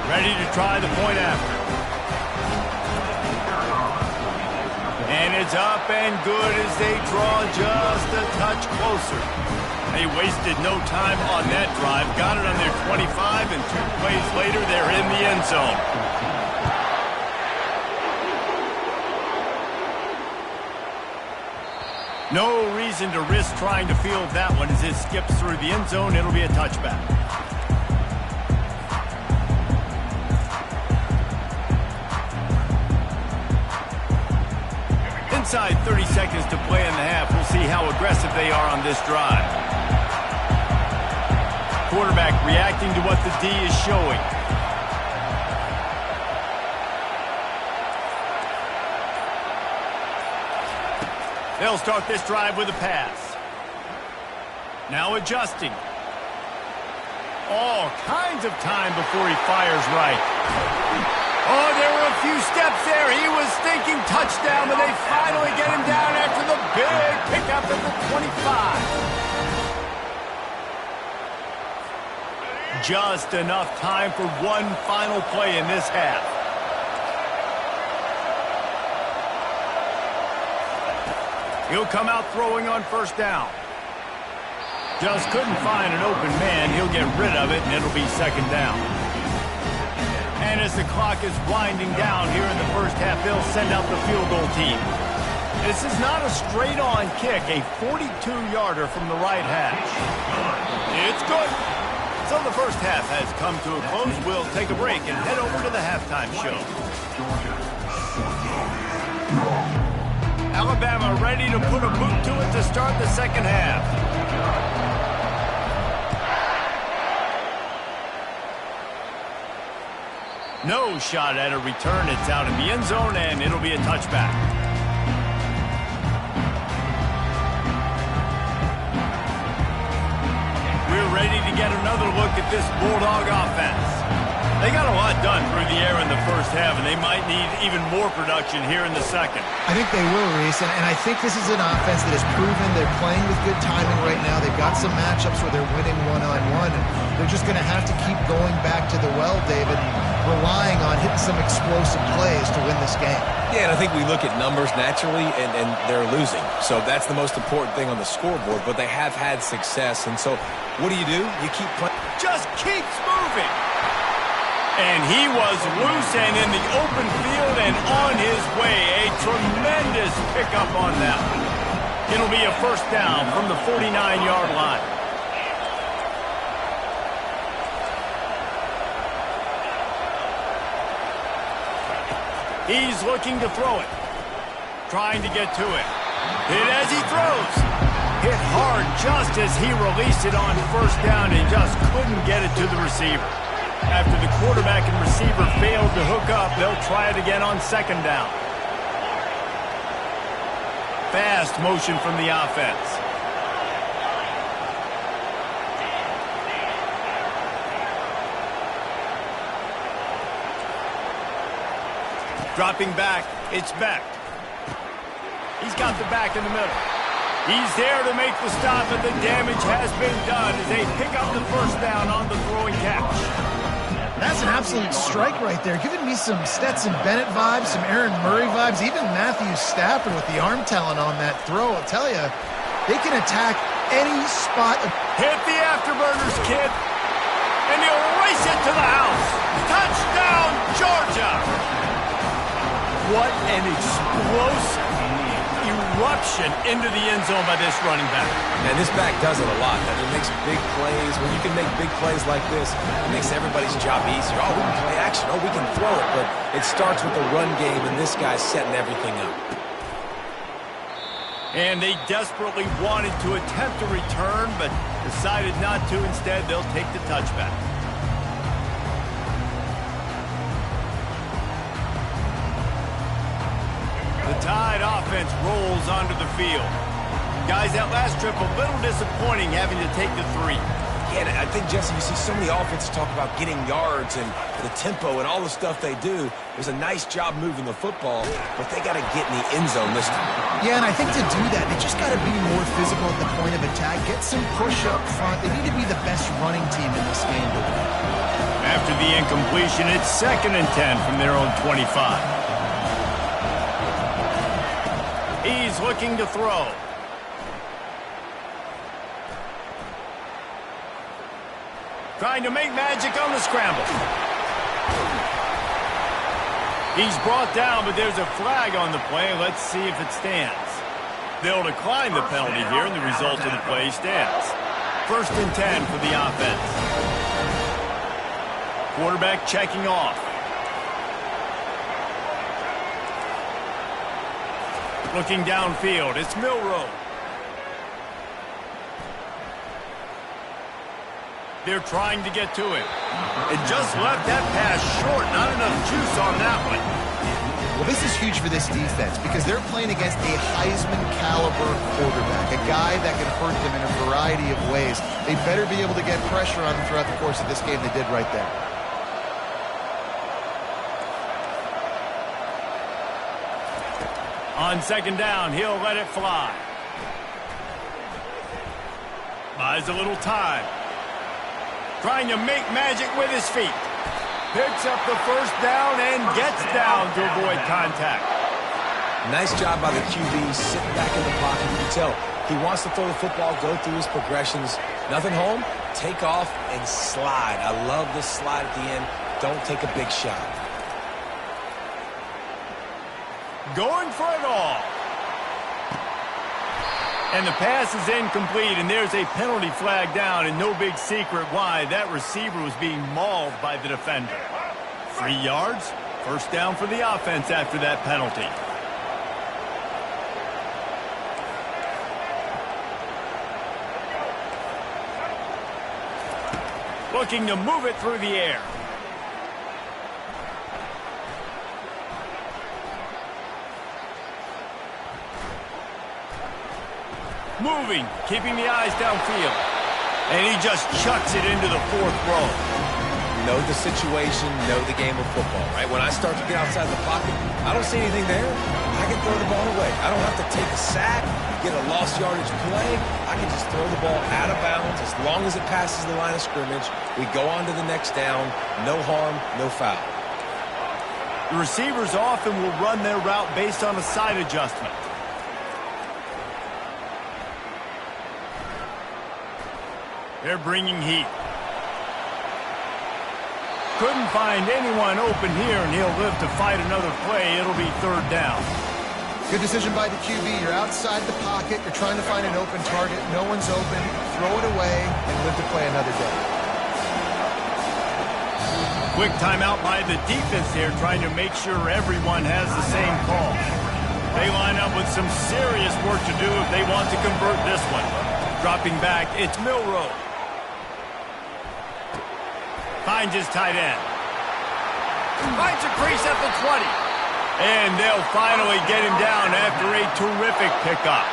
Ready to try the point after. And it's up and good as they draw just a touch closer. They wasted no time on that drive. Got it on their 25, and 2 plays later, they're in the end zone. No reason to risk trying to field that one as it skips through the end zone. It'll be a touchback. Inside 30 seconds to play in the half. We'll see how aggressive they are on this drive. Quarterback reacting to what the D is showing. They'll start this drive with a pass. Now adjusting. All kinds of time before he fires right. Oh, there were a few steps there. He was thinking touchdown, but they finally get him down after the big pickup at the 25. Just enough time for one final play in this half. He'll come out throwing on first down. Just couldn't find an open man. He'll get rid of it, and it'll be second down. And as the clock is winding down here in the first half, they'll send out the field goal team. This is not a straight-on kick, a 42-yarder from the right hash. It's good. So the first half has come to a close. We'll take a break and head over to the halftime show. Alabama ready to put a boot to it to start the second half. No shot at a return. It's out in the end zone, and it'll be a touchback. We're ready to get another look at this Bulldog offense. They got a lot done through the air in the first half, and they might need even more production here in the second. I think they will, Reese, and I think this is an offense that has proven they're playing with good timing right now. They've got some matchups where they're winning one-on-one, and they're just going to have to keep going back to the well, David, and relying on hitting some explosive plays to win this game. Yeah, and I think we look at numbers naturally, and they're losing. So that's the most important thing on the scoreboard, but they have had success. And so what do? You keep playing. Just keeps moving. And he was loose and in the open field and on his way. A tremendous pickup on that one. It'll be a first down from the 49-yard line. He's looking to throw it. Trying to get to it. Hit as he throws. Hit hard just as he released it on first down and just couldn't get it to the receiver. After the quarterback and receiver failed to hook up, they'll try it again on second down. Fast motion from the offense. Dropping back, it's Beck. He's got the back in the middle. He's there to make the stop, and the damage has been done as they pick up the first down on the throwing catch. That's an absolute strike right there, giving me some Stetson Bennett vibes, some Aaron Murray vibes, even Matthew Stafford with the arm talent on that throw. I'll tell you, they can attack any spot. Hit the afterburners, kid, and he'll race it to the house. Touchdown, Georgia! What an explosive eruption into the end zone by this running back. And this back does it a lot. I mean, it makes big plays. When you can make big plays like this, it makes everybody's job easier. Oh, we can play action. Oh, we can throw it. But it starts with the run game, and this guy's setting everything up. And they desperately wanted to attempt a return, but decided not to. Instead, they'll take the touchback. The Tide offense rolls onto the field. Guys, that last trip a little disappointing having to take the 3. Yeah, I think, Jesse, you see so many offenses talk about getting yards and the tempo and all the stuff they do. It was a nice job moving the football, but they got to get in the end zone this time. Yeah, and I think to do that, they just got to be more physical at the point of attack, get some push up front. They need to be the best running team in this game. After the incompletion, it's 2nd and 10 from their own 25. is looking to throw. Trying to make magic on the scramble. He's brought down, but there's a flag on the play. Let's see if it stands. They'll decline the penalty here, and the result of the play stands. 1st and 10 for the offense. Quarterback checking off. Looking downfield, it's Milroe. They're trying to get to him. It just left that pass short. Not enough juice on that one. Well, this is huge for this defense because they're playing against a Heisman caliber quarterback, a guy that can hurt them in a variety of ways. They better be able to get pressure on him throughout the course of this game. They did right there. On 2nd down, he'll let it fly. Buys a little time. Trying to make magic with his feet. Picks up the 1st down and gets down to avoid contact. Nice job by the QB, sitting back in the pocket. You can tell he wants to throw the football, go through his progressions. Nothing home, take off and slide. I love the slide at the end. Don't take a big shot. Going for it all. And the pass is incomplete, and there's a penalty flag down, and no big secret why. That receiver was being mauled by the defender. 3 yards, 1st down for the offense after that penalty. Looking to move it through the air. Moving, keeping the eyes downfield. And he just chucks it into the 4th row. Know the situation, know the game of football, right? When I start to get outside the pocket, I don't see anything there. I can throw the ball away. I don't have to take a sack, get a lost yardage play. I can just throw the ball out of bounds as long as it passes the line of scrimmage. We go on to the next down. No harm, no foul. The receivers often will run their route based on a side adjustment. They're bringing heat. Couldn't find anyone open here, and he'll live to fight another play. It'll be 3rd down. Good decision by the QB. You're outside the pocket. You're trying to find an open target. No one's open. Throw it away and live to play another day. Quick timeout by the defense here, trying to make sure everyone has the same call. They line up with some serious work to do if they want to convert this one. Dropping back, it's Milroe. Finds his tight end. Finds a crease at the 20. And they'll finally get him down after a terrific pickup.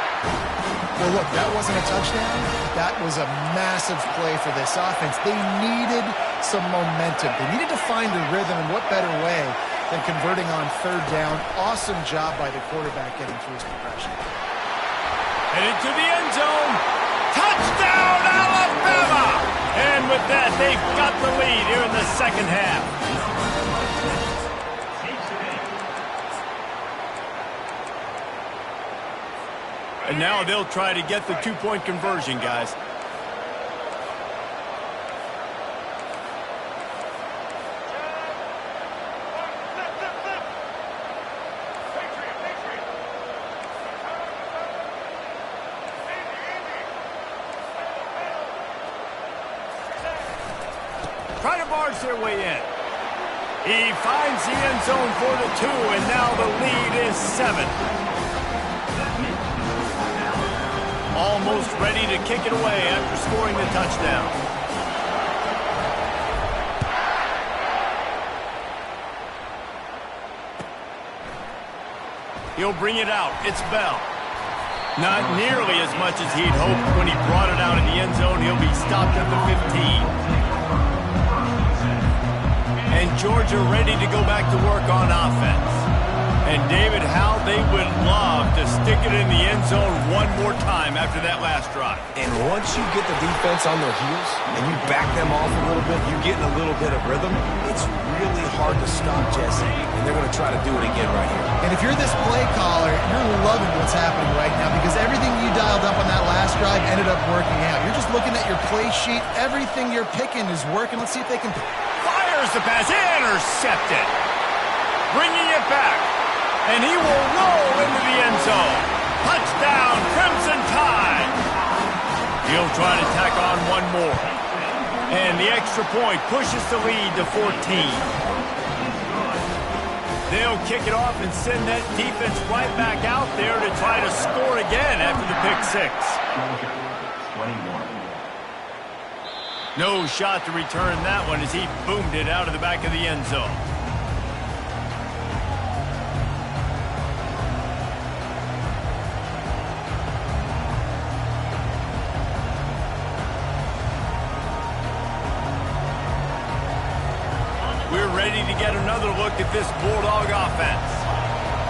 Well, look, that wasn't a touchdown. That was a massive play for this offense. They needed some momentum. They needed to find a rhythm, and what better way than converting on 3rd down. Awesome job by the quarterback getting through his progression. Headed to the end zone. Touchdown, Alabama! And with that, they've got the lead here in the 2nd half. And now they'll try to get the 2-point conversion, guys. Try to barge their way in. He finds the end zone for the 2, and now the lead is 7. Almost ready to kick it away after scoring the touchdown. He'll bring it out. It's Bell. Not nearly as much as he'd hoped when he brought it out in the end zone. He'll be stopped at the 15. And Georgia ready to go back to work on offense. And David, how they would love to stick it in the end zone one more time after that last drive. And once you get the defense on their heels and you back them off a little bit, you get in a little bit of rhythm, it's really hard to stop Jesse. And they're going to try to do it again right here. And if you're this play caller, you're loving what's happening right now because everything you dialed up on that last drive ended up working out. You're just looking at your play sheet. Everything you're picking is working. Let's see if they can... Fires the pass. Intercepted. Bringing it back. And he will roll into the end zone. Touchdown, Crimson Tide. He'll try to tack on one more. And the extra point pushes the lead to 14. They'll kick it off and send that defense right back out there to try to score again after the pick six. 21. No shot to return that one as he boomed it out of the back of the end zone. We're ready to get another look at this Bulldog offense.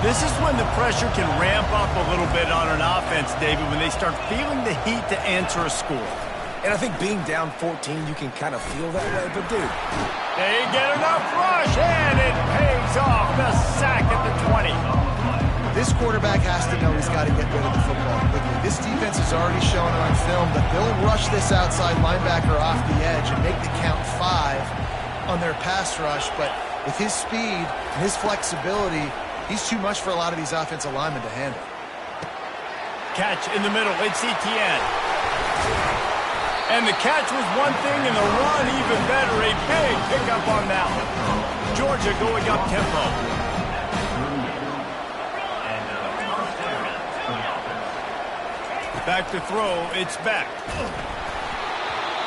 This is when the pressure can ramp up a little bit on an offense, David, when they start feeling the heat to answer a score. And I think being down 14, you can kind of feel that way. But, dude, they get enough rush, and it pays off. The sack at the 20. This quarterback has to know he's got to get rid of the football quickly. This defense has already shown on film that they'll rush this outside linebacker off the edge and make the count 5 on their pass rush. But with his speed and his flexibility, he's too much for a lot of these offensive linemen to handle. Catch in the middle. It's Etienne. And the catch was one thing, and the run even better. A big pickup on that one. Georgia going up tempo. Back to throw. It's back.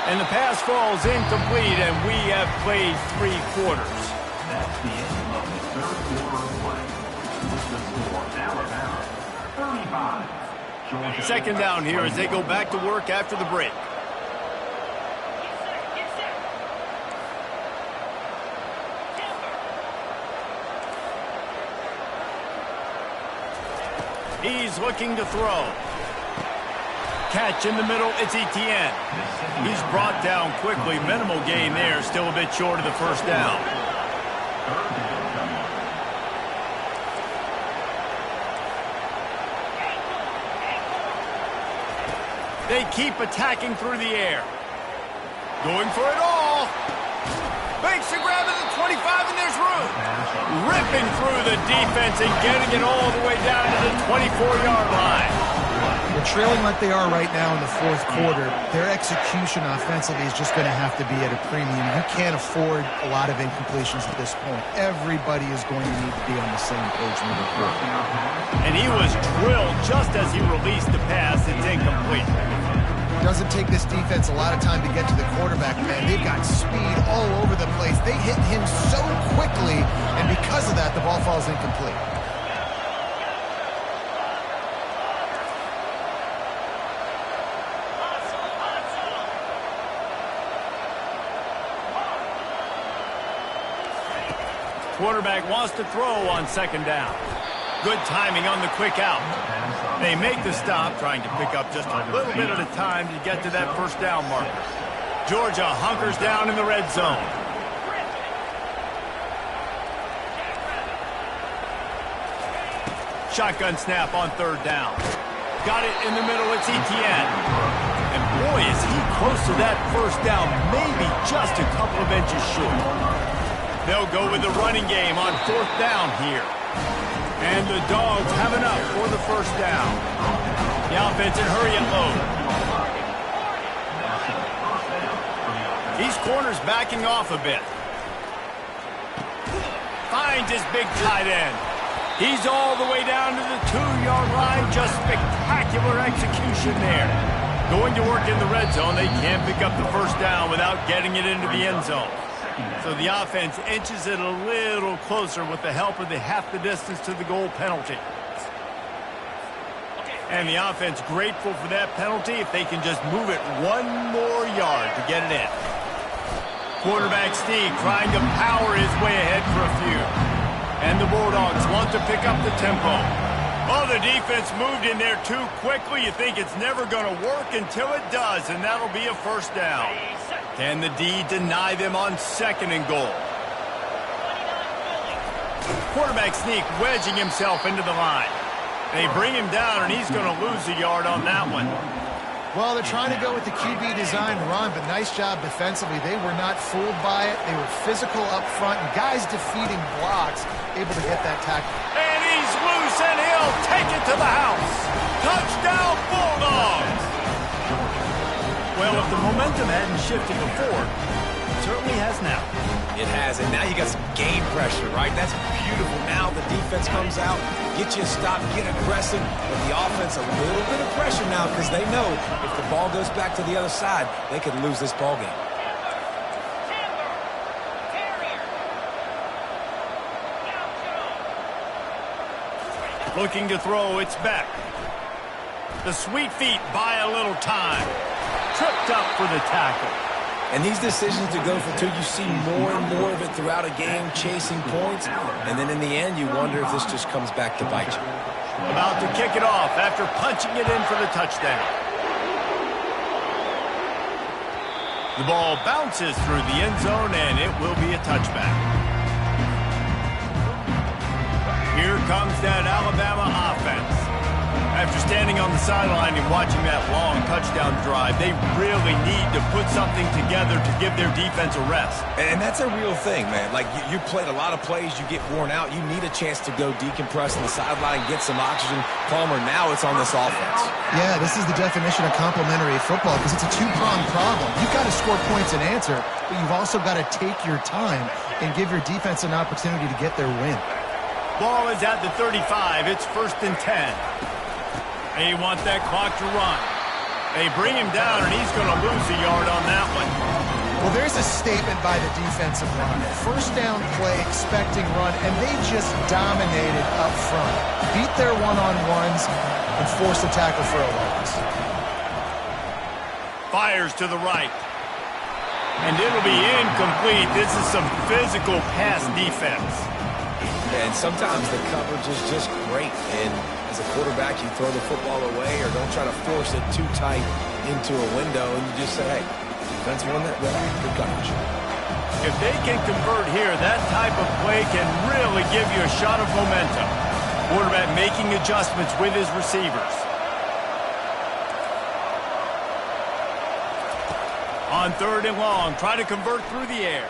And the pass falls incomplete, and we have played 3 quarters. That's the end of the third quarter of play. With the score, Alabama 35. Georgia. Second down here as they go back to work after the break. He's looking to throw. Catch in the middle, it's Etienne. He's brought down quickly. Minimal gain there, still a bit short of the first down. They keep attacking through the air. Going for it all. Makes the grab at the 25, and there's room. Ripping through the defense and getting it all the way down to the 24-yard line. They're trailing like they are right now in the fourth quarter. Their execution offensively is just going to have to be at a premium. You can't afford a lot of incompletions at this point. Everybody is going to need to be on the same page moving forward. And he was drilled just as he released the pass. It's incomplete. It doesn't take this defense a lot of time to get to the quarterback, man. They've got speed all over the place. They hit him so quickly, and because of that, the ball falls incomplete. Quarterback wants to throw on second down. Good timing on the quick out. They make the stop, trying to pick up just a little bit at a time to get to that first down marker. Georgia hunkers down in the red zone. Shotgun snap on third down. Got it in the middle, it's Etienne. And boy, is he close to that first down, maybe just a couple of inches short. They'll go with the running game on fourth down here. And the Dogs have enough for the first down. The offense in hurry and load. These corners backing off a bit. Finds his big tight end. He's all the way down to the 2-yard line. Just spectacular execution there. Going to work in the red zone. They can't pick up the first down without getting it into the end zone. So the offense inches it a little closer with the help of the half the distance to the goal penalty. And the offense grateful for that penalty if they can just move it 1 more yard to get it in. Quarterback Steve trying to power his way ahead for a few. And the Bulldogs want to pick up the tempo. Oh, the defense moved in there too quickly. You think it's never going to work until it does, and that'll be a first down. Can the D deny them on 2nd and goal? Quarterback sneak wedging himself into the line. They bring him down, and he's going to lose a yard on that one. Well, they're trying to go with the QB design run, but nice job defensively. They were not fooled by it. They were physical up front, and guys defeating blocks, able to get that tackle. And he's loose, and he'll take it to the house. Touchdown, Bulldogs! Well, if the momentum hadn't shifted before, it certainly has now. It has, and now you got some game pressure, right? That's beautiful. Now the defense comes out, get you a stop, get aggressive, but the offense a little bit of pressure now because they know if the ball goes back to the other side, they could lose this ball game. Looking to throw, it's Beck. The sweet feet buy a little time. Tripped up for the tackle. And these decisions to go for 2, you see more and more of it throughout a game, chasing points. And then in the end, you wonder if this just comes back to bite you. About to kick it off after punching it in for the touchdown. The ball bounces through the end zone, and it will be a touchback. Here comes that Alabama offense. After standing on the sideline and watching that long touchdown drive, they really need to put something together to give their defense a rest. And that's a real thing, man. Like, you played a lot of plays, you get worn out, you need a chance to go decompress on the sideline, get some oxygen. Palmer, now it's on this offense. Yeah, this is the definition of complementary football because it's a two-pronged problem. You've got to score points and answer, but you've also got to take your time and give your defense an opportunity to get their win. Ball is at the 35. It's 1st and 10. They want that clock to run. They bring him down, and he's going to lose a yard on that one. Well, there's a statement by the defensive line. 1st down play, expecting run, and they just dominated up front. Beat their one-on-ones and forced the tackle for a loss. Fires to the right. And it'll be incomplete. This is some physical pass defense. And sometimes the coverage is just great. And as a quarterback, you throw the football away or don't try to force it too tight into a window, and you just say, hey, defense won that well. Good coverage. If they can convert here, that type of play can really give you a shot of momentum. Quarterback making adjustments with his receivers. On 3rd and long, try to convert through the air.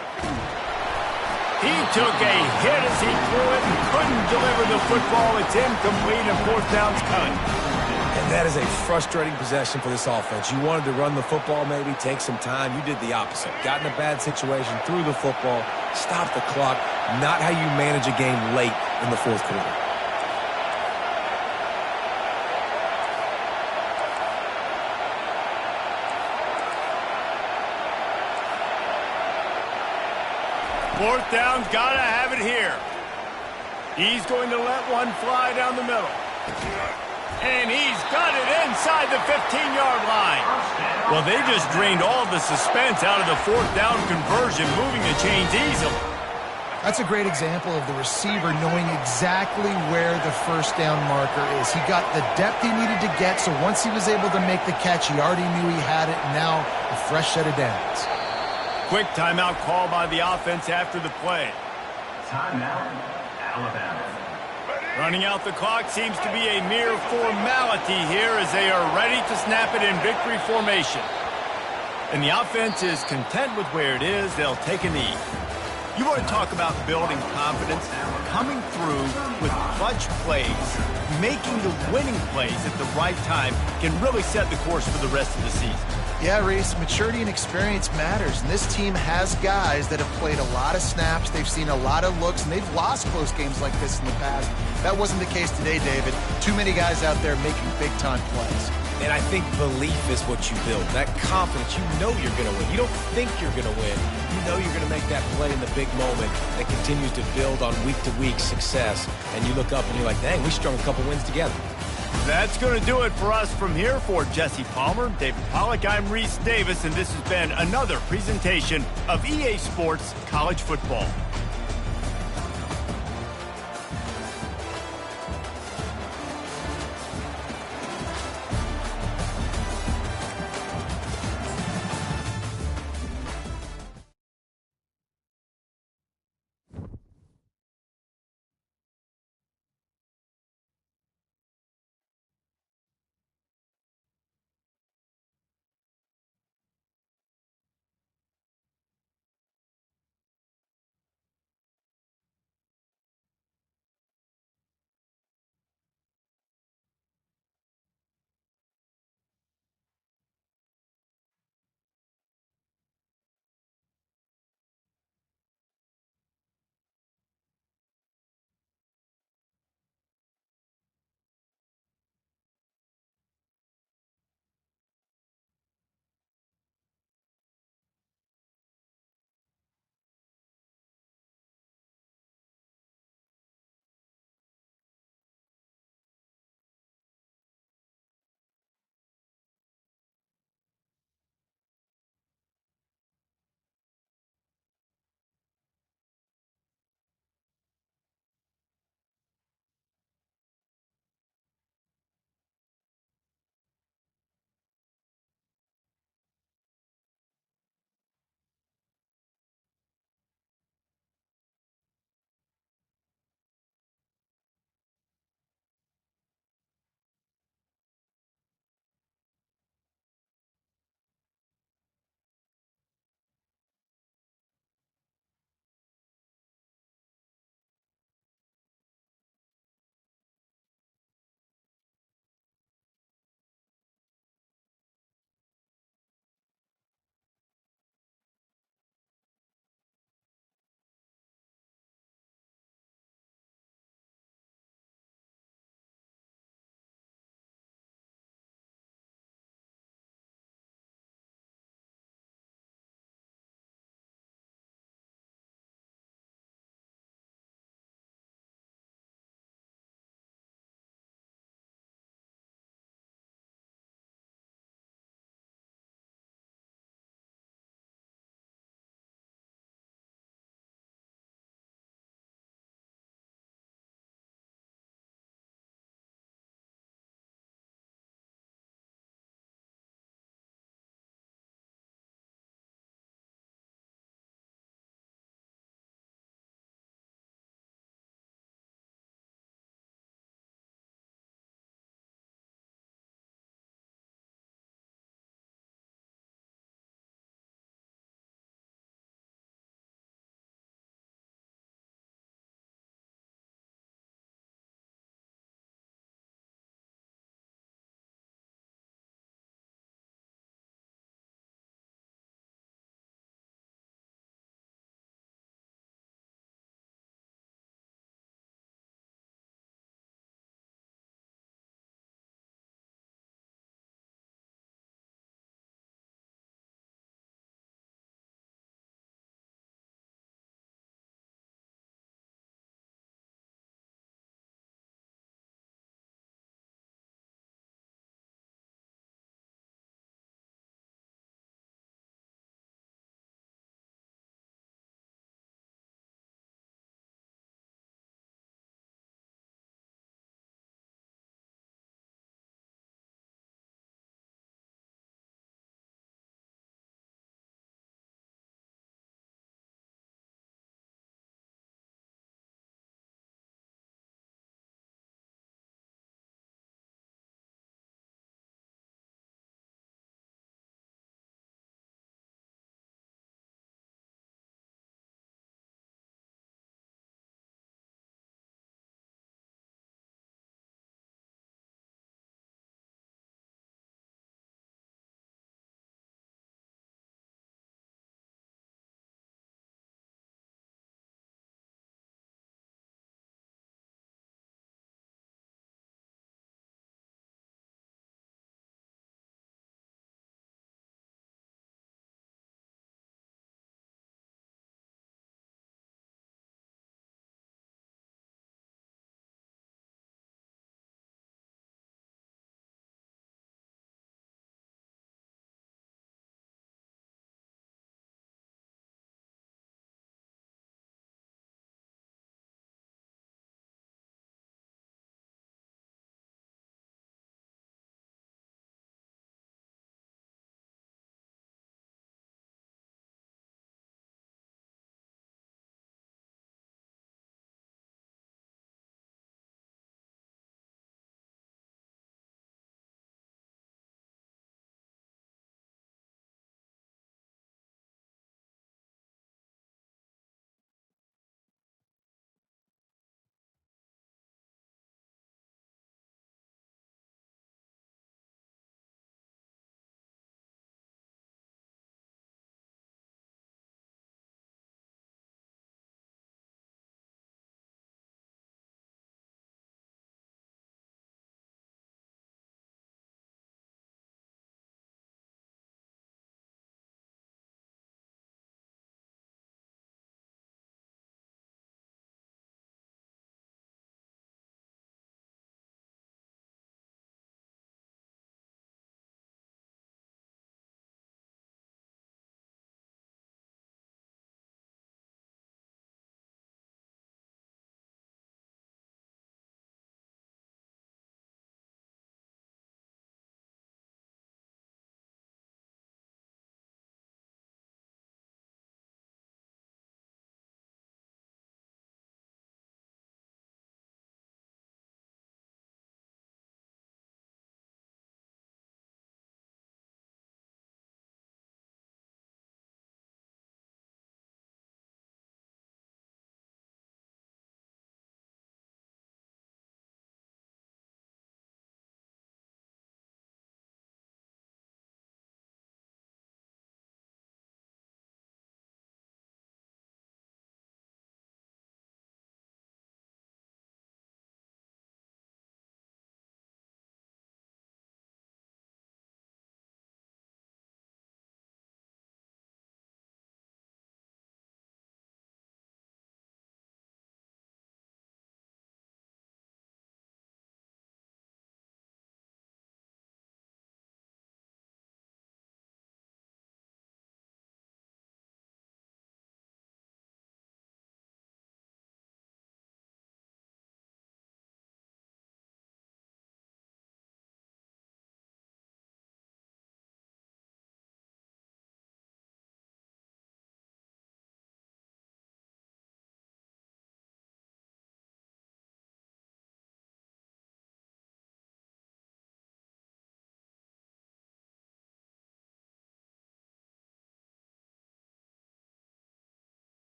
He took a hit as he threw it and couldn't deliver the football. It's incomplete and 4th down's cut. And that is a frustrating possession for this offense. You wanted to run the football, maybe take some time. You did the opposite. Got in a bad situation, threw the football, stopped the clock. Not how you manage a game late in the 4th quarter. Fourth down, gotta have it here. He's going to let one fly down the middle. And he's got it inside the 15-yard line. Well, they just drained all the suspense out of the 4th down conversion, moving the chains easily. That's a great example of the receiver knowing exactly where the 1st down marker is. He got the depth he needed to get, so once he was able to make the catch, he already knew he had it, and now a fresh set of downs. Quick timeout call by the offense after the play. Timeout, Alabama. Running out the clock seems to be a mere formality here as they are ready to snap it in victory formation. And the offense is content with where it is. They'll take a knee. You want to talk about building confidence? Coming through with clutch plays, making the winning plays at the right time can really set the course for the rest of the season. Yeah, Reese, maturity and experience matters, and this team has guys that have played a lot of snaps, they've seen a lot of looks, and they've lost close games like this in the past. That wasn't the case today, David. Too many guys out there making big-time plays. And I think belief is what you build. That confidence, you know you're going to win. You don't think you're going to win. You know you're going to make that play in the big moment that continues to build on week-to-week success. And you look up and you're like, dang, we strung a couple wins together. That's going to do it for us from here. For Jesse Palmer, David Pollack, I'm Reese Davis, and this has been another presentation of EA Sports College Football.